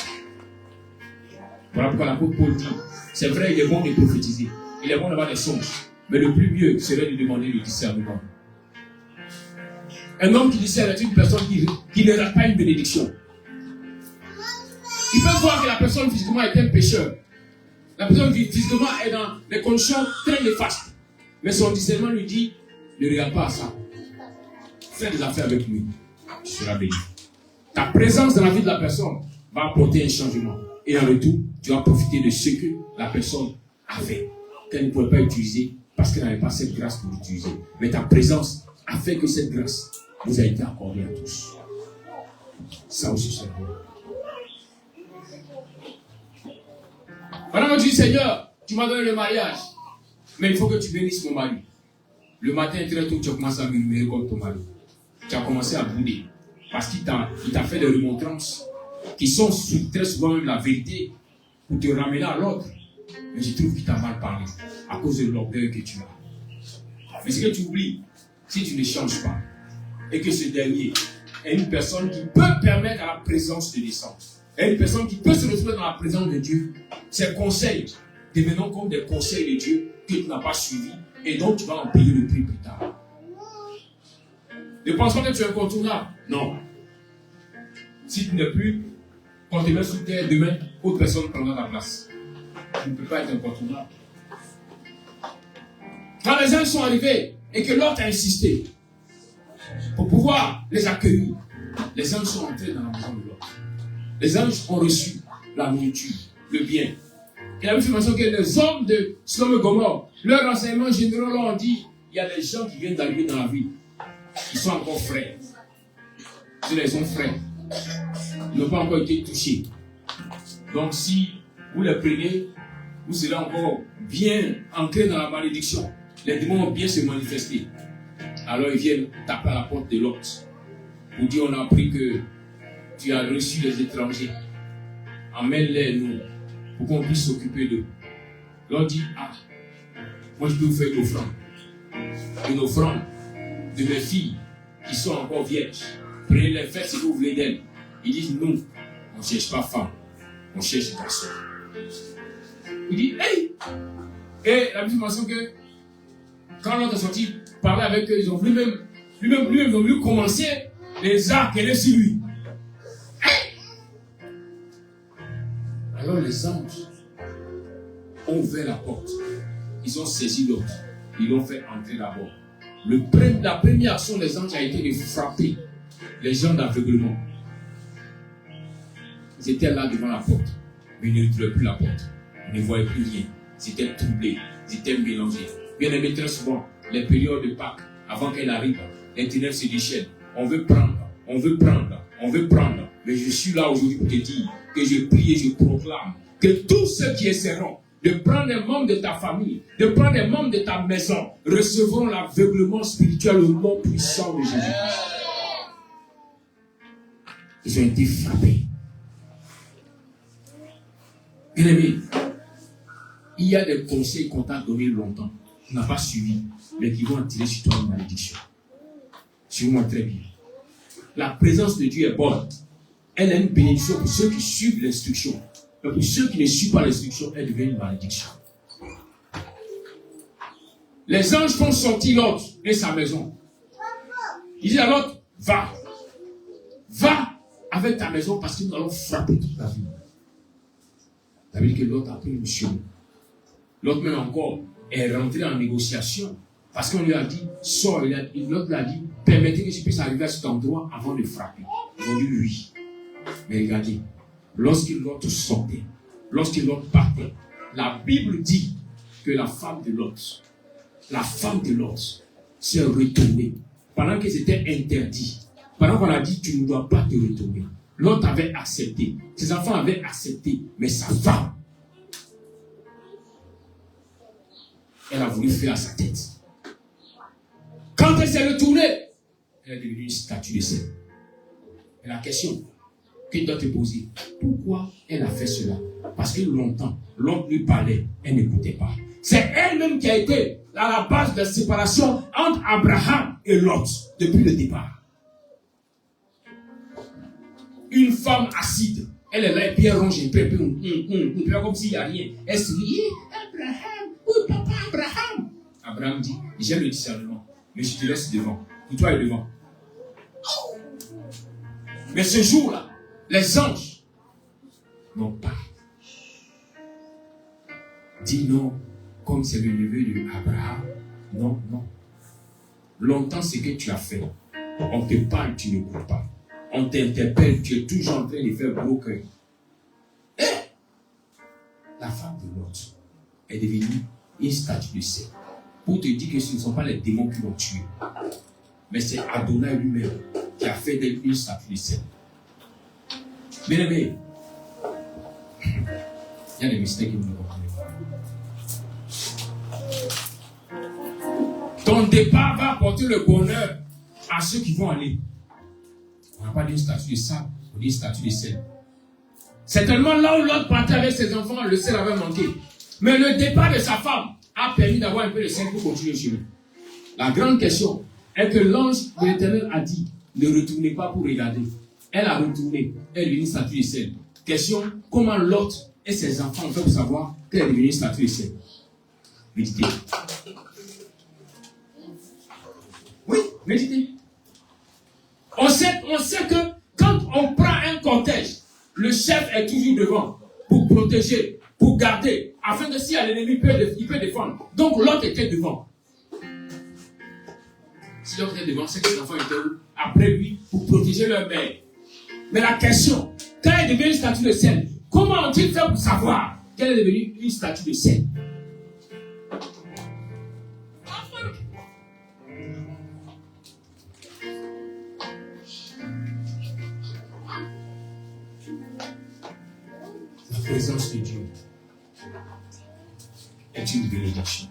Voilà pourquoi l'apôtre Paul dit, c'est vrai, il est bon de prophétiser. Il est bon d'avoir des songes. Mais le plus mieux serait de demander le discernement. Un homme qui discerne est une personne qui ne rate pas une bénédiction. Il peut voir que la personne physiquement est un pécheur. La personne physiquement est dans des conditions très néfastes. Mais son discernement lui dit, ne regarde pas à ça. Fais des affaires avec lui. Tu seras béni. Ta présence dans la vie de la personne va apporter un changement. Et en retour, tu vas profiter de ce que la personne avait, qu'elle ne pouvait pas utiliser parce qu'elle n'avait pas cette grâce pour l'utiliser. Mais ta présence a fait que cette grâce vous a été accordée à tous. Ça aussi, c'est bon. Maintenant, tu dis, Seigneur, tu m'as donné le mariage, mais il faut que tu bénisses mon mari. Le matin, très tôt, tu as commencé à murmurer contre ton mari. Tu as commencé à bouder parce qu'il t'a fait des remontrances qui sont très souvent même la vérité pour te ramener à l'autre. Mais je trouve qu'il t'a mal parlé à cause de l'orgueil que tu as. Mais ce que tu oublies, si tu ne changes pas, et que ce dernier est une personne qui peut permettre à la présence de descendre, est une personne qui peut se retrouver dans la présence de Dieu, ses conseils devenant comme des conseils de Dieu que tu n'as pas suivis et donc tu vas en payer le prix plus tard. Ne pense pas que tu es incontournable. Non. Si tu n'es plus, quand tu es sous terre, demain, autre personne prendra ta place. Tu ne peux pas être incontournable. Quand les anges sont arrivés et que l'autre a insisté pour pouvoir les accueillir, les anges sont entrés dans la maison de l'autre. Les anges ont reçu la nourriture, le bien. Et la même information que les hommes de Sodome et Gomorrhe, leurs renseignements généraux leur ont dit, il y a des gens qui viennent d'arriver dans la vie, qui sont encore frais. Ils les ont frais. Ils n'ont pas encore été touchés. Donc si vous les prenez, vous serez encore bien ancrés dans la malédiction. Les démons vont bien se manifester. Alors ils viennent taper à la porte de l'autre. Pour dire, on a appris que tu as reçu les étrangers. Emmène-les nous, pour qu'on puisse s'occuper d'eux. L'autre dit, ah, moi je peux vous faire une offrande. Une offrande de mes filles qui sont encore vierges. Prenez-les, faites ce que vous voulez d'elles. Ils disent, nous, on ne cherche pas femme, on cherche garçon. Il dit, hey! Et la Bible mentionne que quand l'autre est sorti parler avec eux, ils ont lui-même, ils ont voulu commencer les arts qu'elle est sur lui. Alors les anges ont ouvert la porte. Ils ont saisi l'autre. Ils l'ont fait entrer d'abord. La première action des anges a été de frapper les gens d'aveuglement. Ils étaient là devant la porte, mais ils ne trouvaient plus la porte. Ils ne voyaient plus rien. Ils étaient troublés. Ils étaient mélangés. Bien aimé, très souvent, les périodes de Pâques, avant qu'elle arrive, les ténèbres se déchaînent. On veut prendre, on veut prendre, on veut prendre. Mais je suis là aujourd'hui pour te dire que je prie et je proclame que tous ceux qui essaieront de prendre des membres de ta famille, de prendre des membres de ta maison, recevront l'aveuglement spirituel au nom puissant de Jésus. Ils ont été frappés. Bien aimé, il y a des conseils qu'on t'a donnés longtemps, tu n'as pas suivi, mais qui vont attirer sur toi une malédiction. Suis-moi très bien. La présence de Dieu est bonne. Elle est une bénédiction pour ceux qui suivent l'instruction. Mais pour ceux qui ne suivent pas l'instruction, elle devient une malédiction. Les anges font sortir Lot et sa maison. Ils disent à Lot, va. Va avec ta maison parce que nous allons frapper toute la ville. Ça veut dire que Lot a pris une mission. Lot même encore est rentré en négociation parce qu'on lui a dit, sors. L'autre lui a dit, permettez que je puisse arriver à cet endroit avant de frapper. Ils ont dit oui. Mais regardez, lorsque Lot sortait, lorsque Lot partait, la Bible dit que la femme de Lot s'est retournée pendant que c'était interdit. Pendant qu'on a dit, tu ne dois pas te retourner. Lot avait accepté. Ses enfants avaient accepté. Mais sa femme, elle a voulu faire à sa tête. Quand elle s'est retournée, elle est devenue une statue de sel. Et la question que tu dois te poser, pourquoi elle a fait cela? Parce que longtemps, l'autre lui parlait, elle n'écoutait pas. C'est elle-même qui a été à la base de la séparation entre Abraham et Lot depuis le départ. Une femme acide, elle est là et puis elle ronge un peu, comme s'il n'y a rien. Elle se dit, Abraham, oui papa Abraham. Abraham dit, j'ai le discernement, mais je te laisse devant. Et toi est devant. Mais ce jour-là, les anges n'ont pas dit non, comme c'est le neveu d'Abraham. Non, non. Longtemps, ce que tu as fait, on te parle, tu n'écoutes pas. On t'interpelle, tu es toujours en train de faire bloquer. Et la femme de Lot est devenue une statue de sel. Pour te dire que ce ne sont pas les démons qui l'ont tué, mais c'est Adonai lui-même qui a fait d'elle une statue de sel. Bien aimé, il y a des mystères qui nous reconnaissent. Ton départ va apporter le bonheur à ceux qui vont aller. On n'a pas dit une statue de sable, on dit une statue de sel. Certainement là où l'autre partait avec ses enfants, le sel avait manqué. Mais le départ de sa femme a permis d'avoir un peu de sel pour continuer le chemin. La grande question est que l'ange de l'Éternel a dit, ne retournez pas pour regarder. Elle a retourné, elle est devenue une statue de sel. Question, comment Lot et ses enfants ont fait pour savoir qu'elle est devenue une statue de sel? Méditez. Oui, méditez. On sait que quand on prend un cortège, le chef est toujours devant pour protéger, pour garder, afin que s'il y a l'ennemi, il peut défendre. Donc l'autre était devant. Si l'autre était devant, c'est que les enfants étaient où? Après lui, pour protéger leur mère. Mais la question, quand elle est devenue une statue de sel, comment ont-ils fait pour savoir qu'elle est devenue une statue de sel? La présence de Dieu est une bénédiction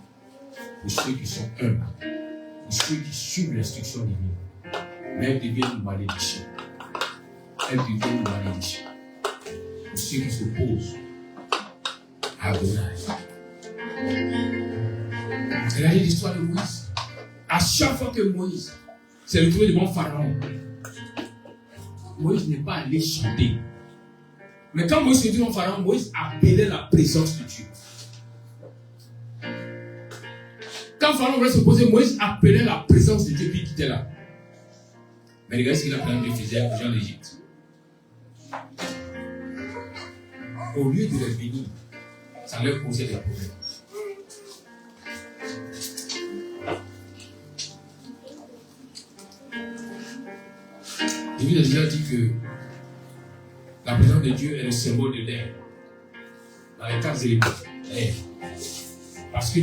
pour ceux qui sont humbles, pour ceux qui suivent l'instruction divine. Mais elle devient une malédiction. Elle devient une malédiction pour ceux qui s'opposent à Adonai. Regardez l'histoire de Moïse. À chaque fois que Moïse s'est retrouvé devant Pharaon, Moïse n'est pas allé chanter. Mais quand Moïse s'est retrouvé devant Pharaon, Moïse appelait la présence de Dieu. Quand Pharaon voulait se poser, Moïse appelait la présence de Dieu qui était là. Mais regardez ce qu'il a fait de faisait aux gens d'Égypte. Au lieu de les bénir, ça leur posait des problèmes. Je vous ai déjà dit que la présence de Dieu est le symbole de l'air. Dans les 4 éléments, l'air. Parce que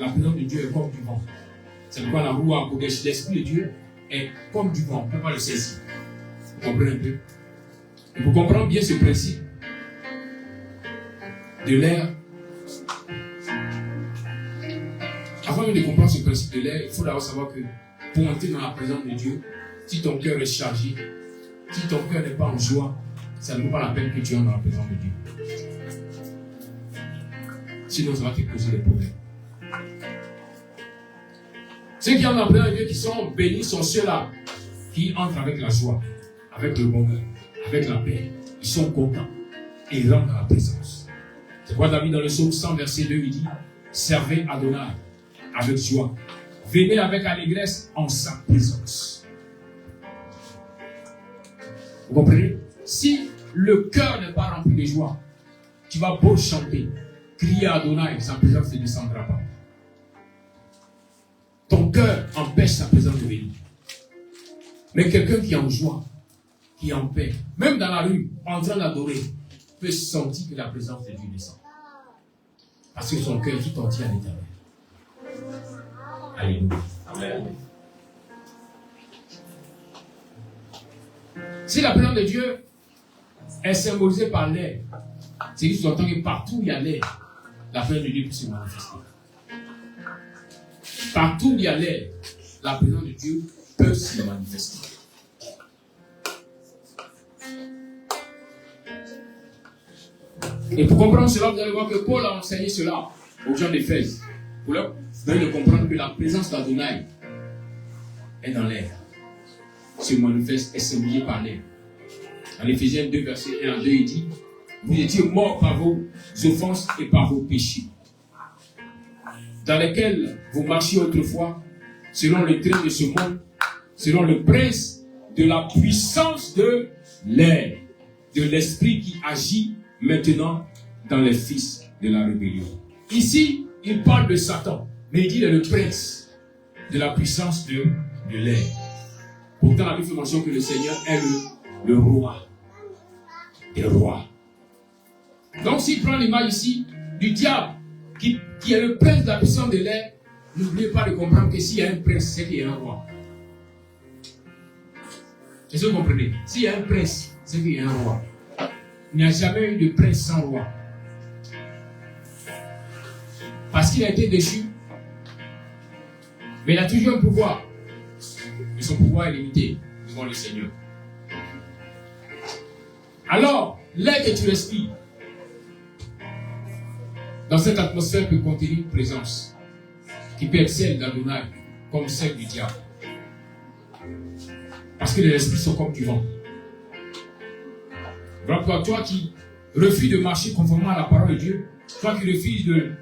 la présence de Dieu est comme du vent. C'est pourquoi la roue à Kodesh, l'esprit de Dieu est comme du vent. On ne peut pas le saisir. Vous comprenez un peu? Et pour comprendre bien ce principe de l'air, avant de comprendre ce principe de l'air, il faut d'abord savoir que pour entrer dans la présence de Dieu, si ton cœur est chargé, Si ton cœur n'est pas en joie, ça ne vaut pas la peine que tu entres dans la présence de Dieu. Sinon, ça va te causer des problèmes. Ceux qui entrent dans la présence de Dieu, qui sont bénis, sont ceux-là qui entrent avec la joie, avec le bonheur, avec la paix. Ils sont contents et ils rentrent dans la présence. C'est pourquoi David, dans le psaume 100, verset 2, il dit: servez Adonai avec joie. Venez avec allégresse en sa présence. Vous comprenez? Si le cœur n'est pas rempli de joie, tu vas beau chanter, crier à Adonai, sa présence ne descendra pas. Ton cœur empêche sa présence de venir. Mais quelqu'un qui est en joie, qui est en paix, même dans la rue, en train d'adorer, peut sentir que la présence de Dieu descend. Parce que son cœur est tout entier à l'intérieur. Alléluia. Amen. Si la présence de Dieu est symbolisée par l'air, c'est qu'il s'entend que partout où il y a l'air, la présence de Dieu peut se manifester. Partout où il y a l'air, la présence de Dieu peut se manifester. Et pour comprendre cela, vous allez voir que Paul a enseigné cela aux gens d'Éphèse. Pour leur donner de comprendre que la présence d'Adonai est dans l'air. Se manifeste, est symbolisé par l'air. En Éphésiens 2, verset 1 à 2, il dit: vous étiez morts par vos offenses et par vos péchés, dans lesquels vous marchiez autrefois, selon le train de ce monde, selon le prince de la puissance de l'air, de l'esprit qui agit maintenant dans les fils de la rébellion. Ici, il parle de Satan, mais il dit qu'il est le prince de la puissance de l'air. Pourtant, la Bible fait mention que le Seigneur est le roi des rois. Donc, s'il prend l'image ici du diable, qui est le prince de la puissance de l'air, n'oubliez pas de comprendre que s'il y a un prince, c'est qu'il y a un roi. Est-ce que vous comprenez? S'il y a un prince, c'est qu'il y a un roi. Il n'y a jamais eu de prince sans roi. Parce qu'il a été déchu. Mais il a toujours un pouvoir. Mais son pouvoir est limité devant le Seigneur. Alors, l'air que tu respires, dans cette atmosphère peut contenir une présence qui peut être celle d'Adonai comme celle du diable. Parce que les esprits sont comme du vent. Rappelle-toi, toi qui refuses de marcher conformément à la parole de Dieu, toi qui refuses de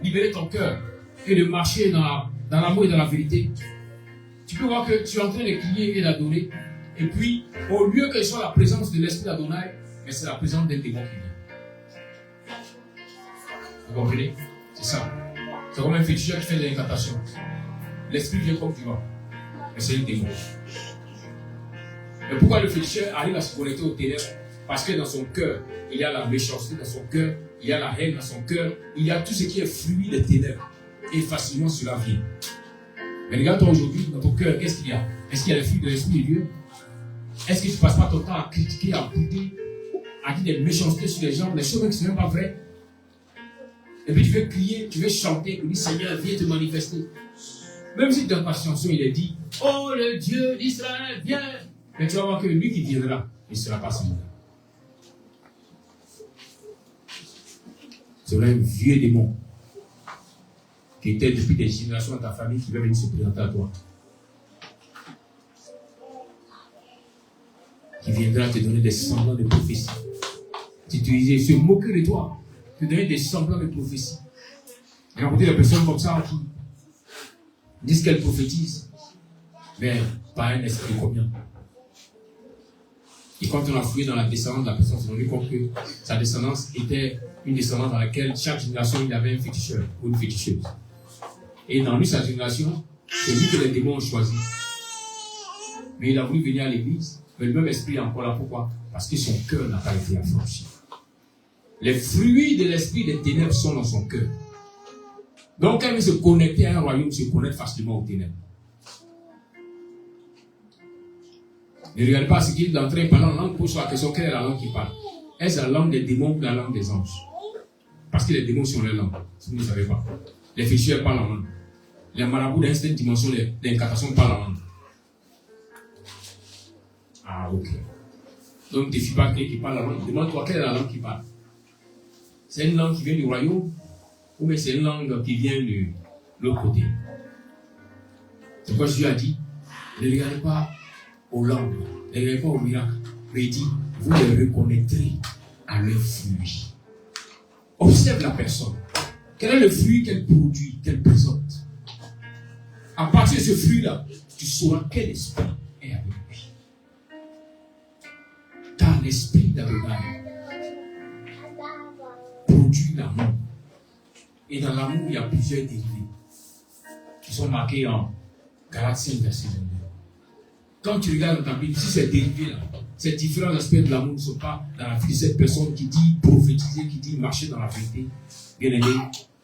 libérer ton cœur et de marcher dans l'amour et dans la vérité, tu peux voir que tu es en train de crier et d'adorer, et puis au lieu que ce soit la présence de l'esprit d'Adonai, mais c'est la présence d'un démon qui vient. Vous comprenez? C'est ça. C'est comme un féticheur qui fait des incantations. L'esprit vient comme du vent, mais c'est un démon. Et pourquoi le féticheur arrive à se connecter aux ténèbres? Parce que dans son cœur, il y a la méchanceté, dans son cœur, il y a la haine, dans son cœur, il y a tout ce qui est fruit des ténèbres. Et facilement cela vient. Mais regarde-toi aujourd'hui, dans ton cœur, qu'est-ce qu'il y a? Est-ce qu'il y a le fruit de l'esprit de Dieu? Est-ce que tu ne passes pas ton temps à critiquer, à bouder, à dire des méchancetés sur les gens, des choses qui ne sont même pas vraies? Et puis tu veux crier, tu veux chanter, tu dis Seigneur, viens te manifester. Même si dans ta chanson, il est dit, oh le Dieu d'Israël, viens. Mais tu vas voir que lui qui viendra, il ne sera pas celui-là. C'est un vieux démon qui était depuis des générations dans ta famille qui va venir se présenter à toi. Qui viendra te donner des semblants de prophétie. Se moquer de toi, te donner des semblants de prophétie. Il y a beaucoup de personnes comme ça qui disent qu'elles prophétisent, mais pas un esprit combien. Et quand on a fouillé dans la descendance de la personne, on s'est rendu compte que sa descendance était une descendance dans laquelle chaque génération il y avait un féticheur ou une féticheuse. Et dans lui, sa génération, c'est lui que les démons ont choisi. Mais il a voulu venir à l'église, mais le même esprit est encore là. Pourquoi? Parce que son cœur n'a pas été affranchi. Les fruits de l'esprit des ténèbres sont dans son cœur. Donc, quand il veut se connecter à un royaume, il se connecte facilement aux ténèbres. Ne regardez pas ce qu'il est en train de parler en langue, pose la question, quelle est la langue qui parle? Est-ce la langue des démons ou la langue des anges? Parce que les démons sont les langues, si vous ne savez pas. Les féticheurs parlent en langue. Les marabouts dans cette dimension d'incantation parlent en langue. Ah, ok. Donc, ne te fie pas qui parle la langue. Demande-toi quelle est la langue qui parle. C'est une langue qui vient du royaume ou bien c'est une langue qui vient de l'autre côté. C'est pourquoi Jésus a dit, ne regardez pas aux langues, ne regardez pas aux miracles, mais il dit, vous les reconnaîtrez à leurs fruits. Observe la personne. Quel est le fruit qu'elle produit, qu'elle présente? À partir de ce fruit-là, tu sauras quel esprit est avec lui. Car l'esprit d'Adonai produit l'amour. Et dans l'amour, il y a plusieurs dérivés qui sont marqués en Galates 5, verset 22. Quand tu regardes dans ta Bible, si ces dérivés-là, ces différents aspects de l'amour ne sont pas dans la vie de cette personne qui dit prophétiser, qui dit marcher dans la vérité, bien aimé,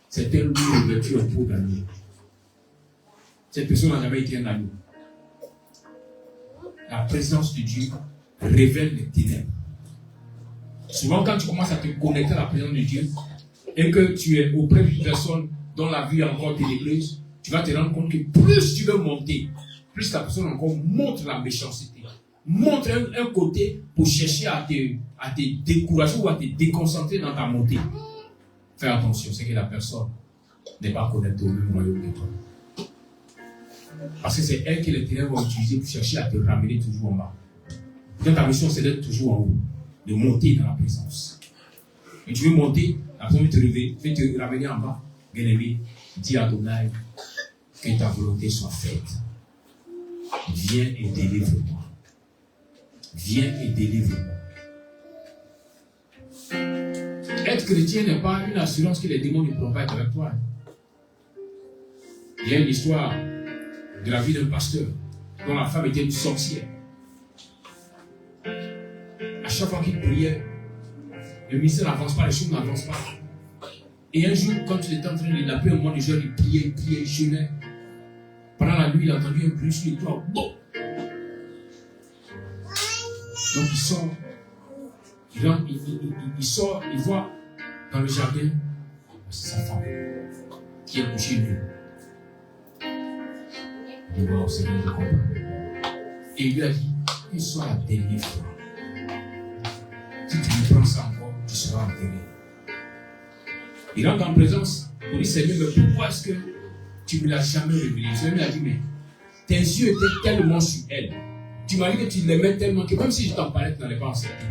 c'est un loup revêtu en peau d'agneau. Cette personne n'a jamais été un agneau. La présence de Dieu révèle les ténèbres. Souvent, quand tu commences à te connecter à la présence de Dieu et que tu es auprès d'une personne dont la vie est encore ténébreuse, tu vas te rendre compte que plus tu veux monter, plus la personne encore montre la méchanceté, montre un côté pour chercher à te décourager ou à te déconcentrer dans ta montée. Fais attention, c'est que la personne n'est pas connectée au même royaume que toi. Parce que c'est elle que les ténèbres vont utiliser pour chercher à te ramener toujours en bas. Donc ta mission, c'est d'être toujours en haut, de monter dans la présence. Et tu veux monter, la personne va te ramener en bas. Bien aimé, dis à Adonai que ta volonté soit faite. Viens et délivre-moi. Viens et délivre-moi. Être chrétien n'est pas une assurance que les démons ne pourront pas être avec toi. Il y a une histoire de la vie d'un pasteur dont la femme était une sorcière. À chaque fois qu'il priait, le ministère n'avance pas, les choses n'avancent pas. Et un jour, quand il était en train de l'appeler, au moment du jour, il priait, il jeûnait. Pendant la nuit, il a entendu un bruit sur le toit. Bon! Donc il sort. Il sort, il voit dans le jardin, c'est sa femme qui est couchée nue. Il dit, wow, Seigneur, je comprends. Et il lui a dit, il soit la dernière fois. Si tu me prends ça encore, tu seras enterré. Il rentre en présence pour dire, Seigneur, mais pourquoi est-ce que tu ne me l'as jamais révélé? Le Seigneur lui a dit, mais tes yeux étaient tellement sur elle. Tu m'as dit que tu l'aimais tellement que même si je t'en parlais, tu n'allais pas en servir.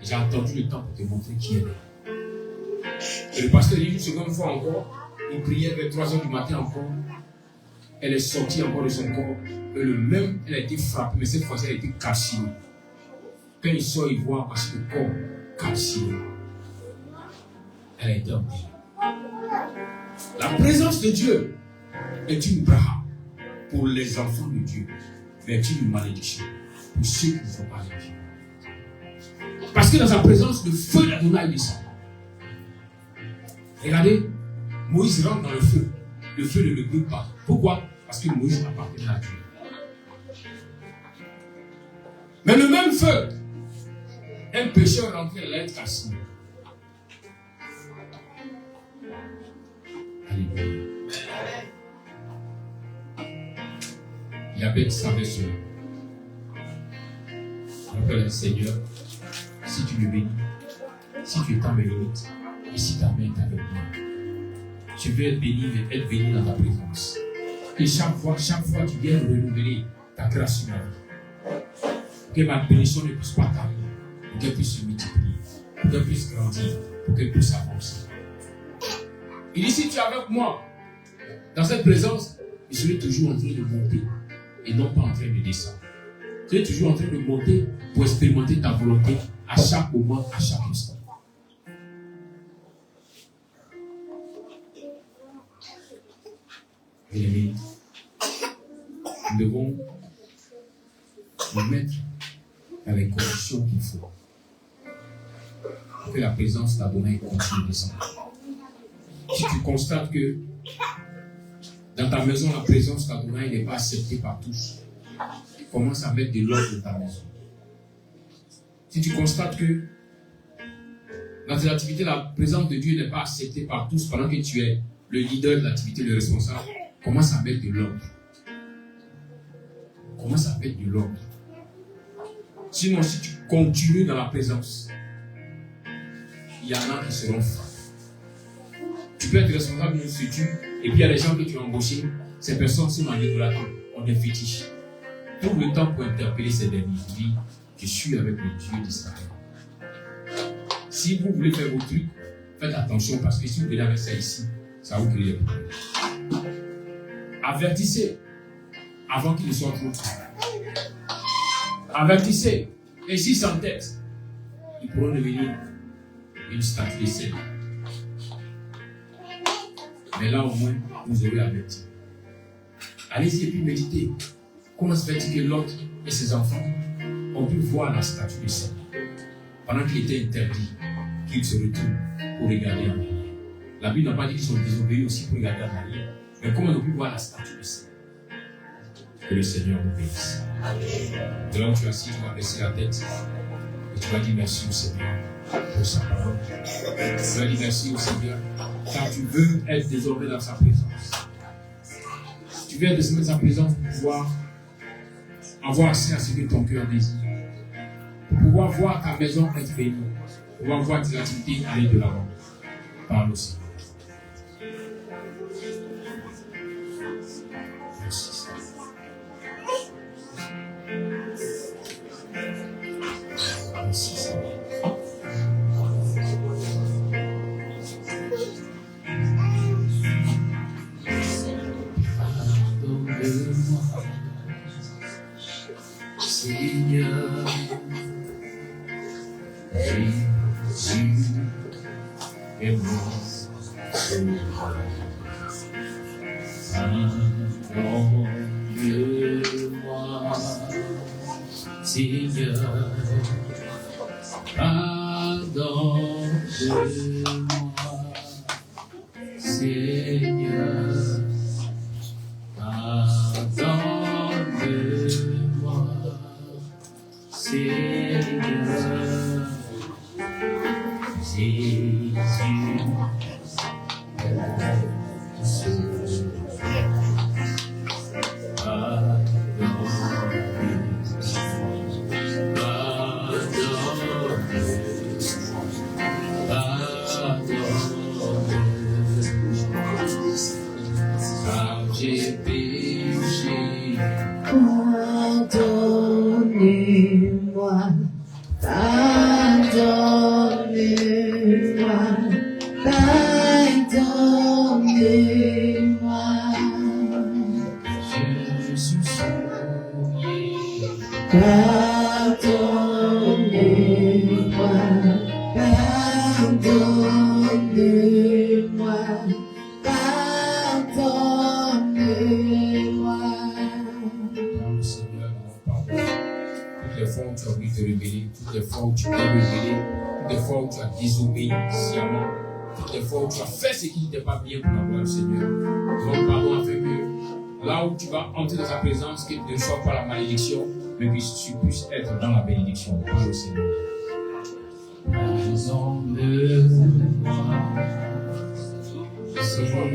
J'ai attendu le temps pour te montrer qui elle est. Et le pasteur dit une seconde fois encore, il priait vers 3h du matin encore. Elle est sortie encore de son corps. Et le même, elle a été frappée, mais cette fois-ci, elle a été calcinée. Quand il sort, il voit parce que le corps calciné. Elle a été enterrée. La présence de Dieu est une braha pour les enfants de Dieu, mais est une malédiction pour ceux qui ne sont pas de Dieu. Parce que dans sa présence, le feu d'Adonai descend. Regardez, Moïse rentre dans le feu. Le feu ne le brûle pas. Pourquoi? Parce que Moïse appartenait à Dieu. Mais le même feu, un pécheur rentré à l'être calciné. Alléluia. Jabez savait cela. Appelle Seigneur, si tu me bénis, si tu étends mes limites, et si ta main est avec moi, je veux être béni dans ta présence. Et chaque fois, tu viens renouveler ta grâce sur ma vie. Que ma bénédiction ne puisse pas t'arriver, pour qu'elle puisse se multiplier, pour qu'elle puisse grandir, pour qu'elle puisse avancer. Il dit, si tu es avec moi, dans cette présence, je serai toujours en train de monter et non pas en train de descendre. Tu es toujours en train de monter pour expérimenter ta volonté à chaque moment, à chaque instant. Bien-aimés, nous devons nous mettre dans les conditions qu'il faut pour que la présence d'Adonai continue de descendre. Si tu constates que dans ta maison, la présence d'Adonai n'est pas acceptée par tous, commence à mettre de l'ordre dans ta maison. Si tu constates que dans tes activités, la présence de Dieu n'est pas acceptée par tous pendant que tu es le leader de l'activité, le responsable, commence à mettre de l'ordre. Commence à mettre de l'ordre. Sinon, si tu continues dans la présence, il y en a qui seront frappés. Tu peux être responsable d'une structure et puis il y a des gens que tu as embauchés. Ces personnes sont manipulatrices. On est fétiche. Trouve le temps pour interpeller ces derniers. Dis, je suis avec le Dieu d'Israël. Si vous voulez faire vos trucs, faites attention parce que si vous venez avec ça ici, ça va vous créer des problèmes. Avertissez avant qu'il ne soit trop tard. Avertissez. Et s'ils s'entêtent, ils pourront devenir une statue de sel. Mais là au moins, vous aurez averti. Allez-y et puis méditez. Comment se fait-il que l'autre et ses enfants ont pu voir la statue de sel pendant qu'il était interdit qu'ils se retournent pour regarder en arrière. La Bible n'a pas dit qu'ils sont désobéis aussi pour regarder en arrière. Mais comment ils ont pu voir la statue de sel? Que le Seigneur nous bénisse. De là où tu es assis, tu vas baisser la tête et tu vas dire merci au Seigneur pour sa parole. Tu vas dire merci au Seigneur car tu veux être désormais dans sa présence. Tu veux être désormais dans sa présence pour pouvoir avoir accès à ce que ton cœur désire. Pour pouvoir voir ta maison être bénie. Pour pouvoir voir tes activités aller de l'avant. Parle au Seigneur. Merci. Merci Seigneur. Seigneur, Jésus est mon sauveur. Pardonne-moi, Seigneur, pardonne-moi, Seigneur, pardonne-moi, Seigneur, Jésus, j'ai péché. Pardonnez-moi, pardonnez-moi, pardonnez-moi. Je suis souillé. Pardonnez-moi, pardonnez-moi, pardonnez-moi. Le Seigneur nous pardonne. Toutes les fois où tu as voulu te révéler, toutes les fois où tu t'es révélé, toutes les fois où tu as désobéi sciemment, toutes les fois où tu as fait ce qui n'était pas bien pour la gloire du Seigneur. Donc pardon afin que là où tu vas entrer dans sa présence, qu'il ne soit pas la malédiction, mais que tu puisses être dans la bénédiction. Parle au Seigneur. Pardonne-moi, Seigneur.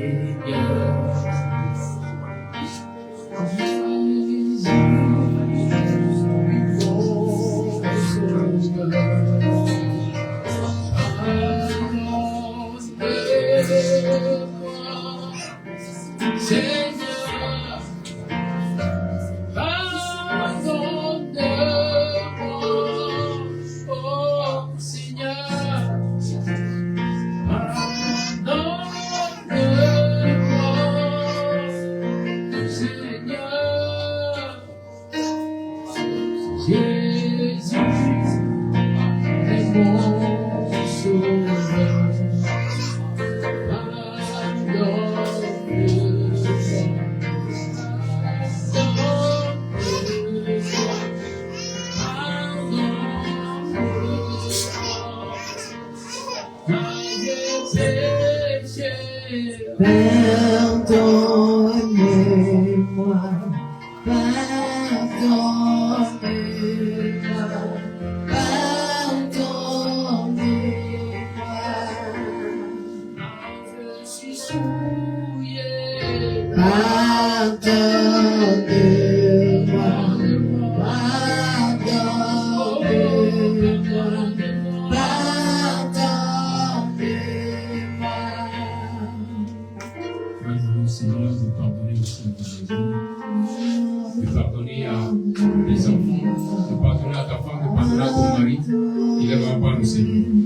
Pardonnez-moi, pardonnez-moi, pardonnez-moi. Je suis souillé. Pardonnez-moi, pardonnez-moi, le Seigneur.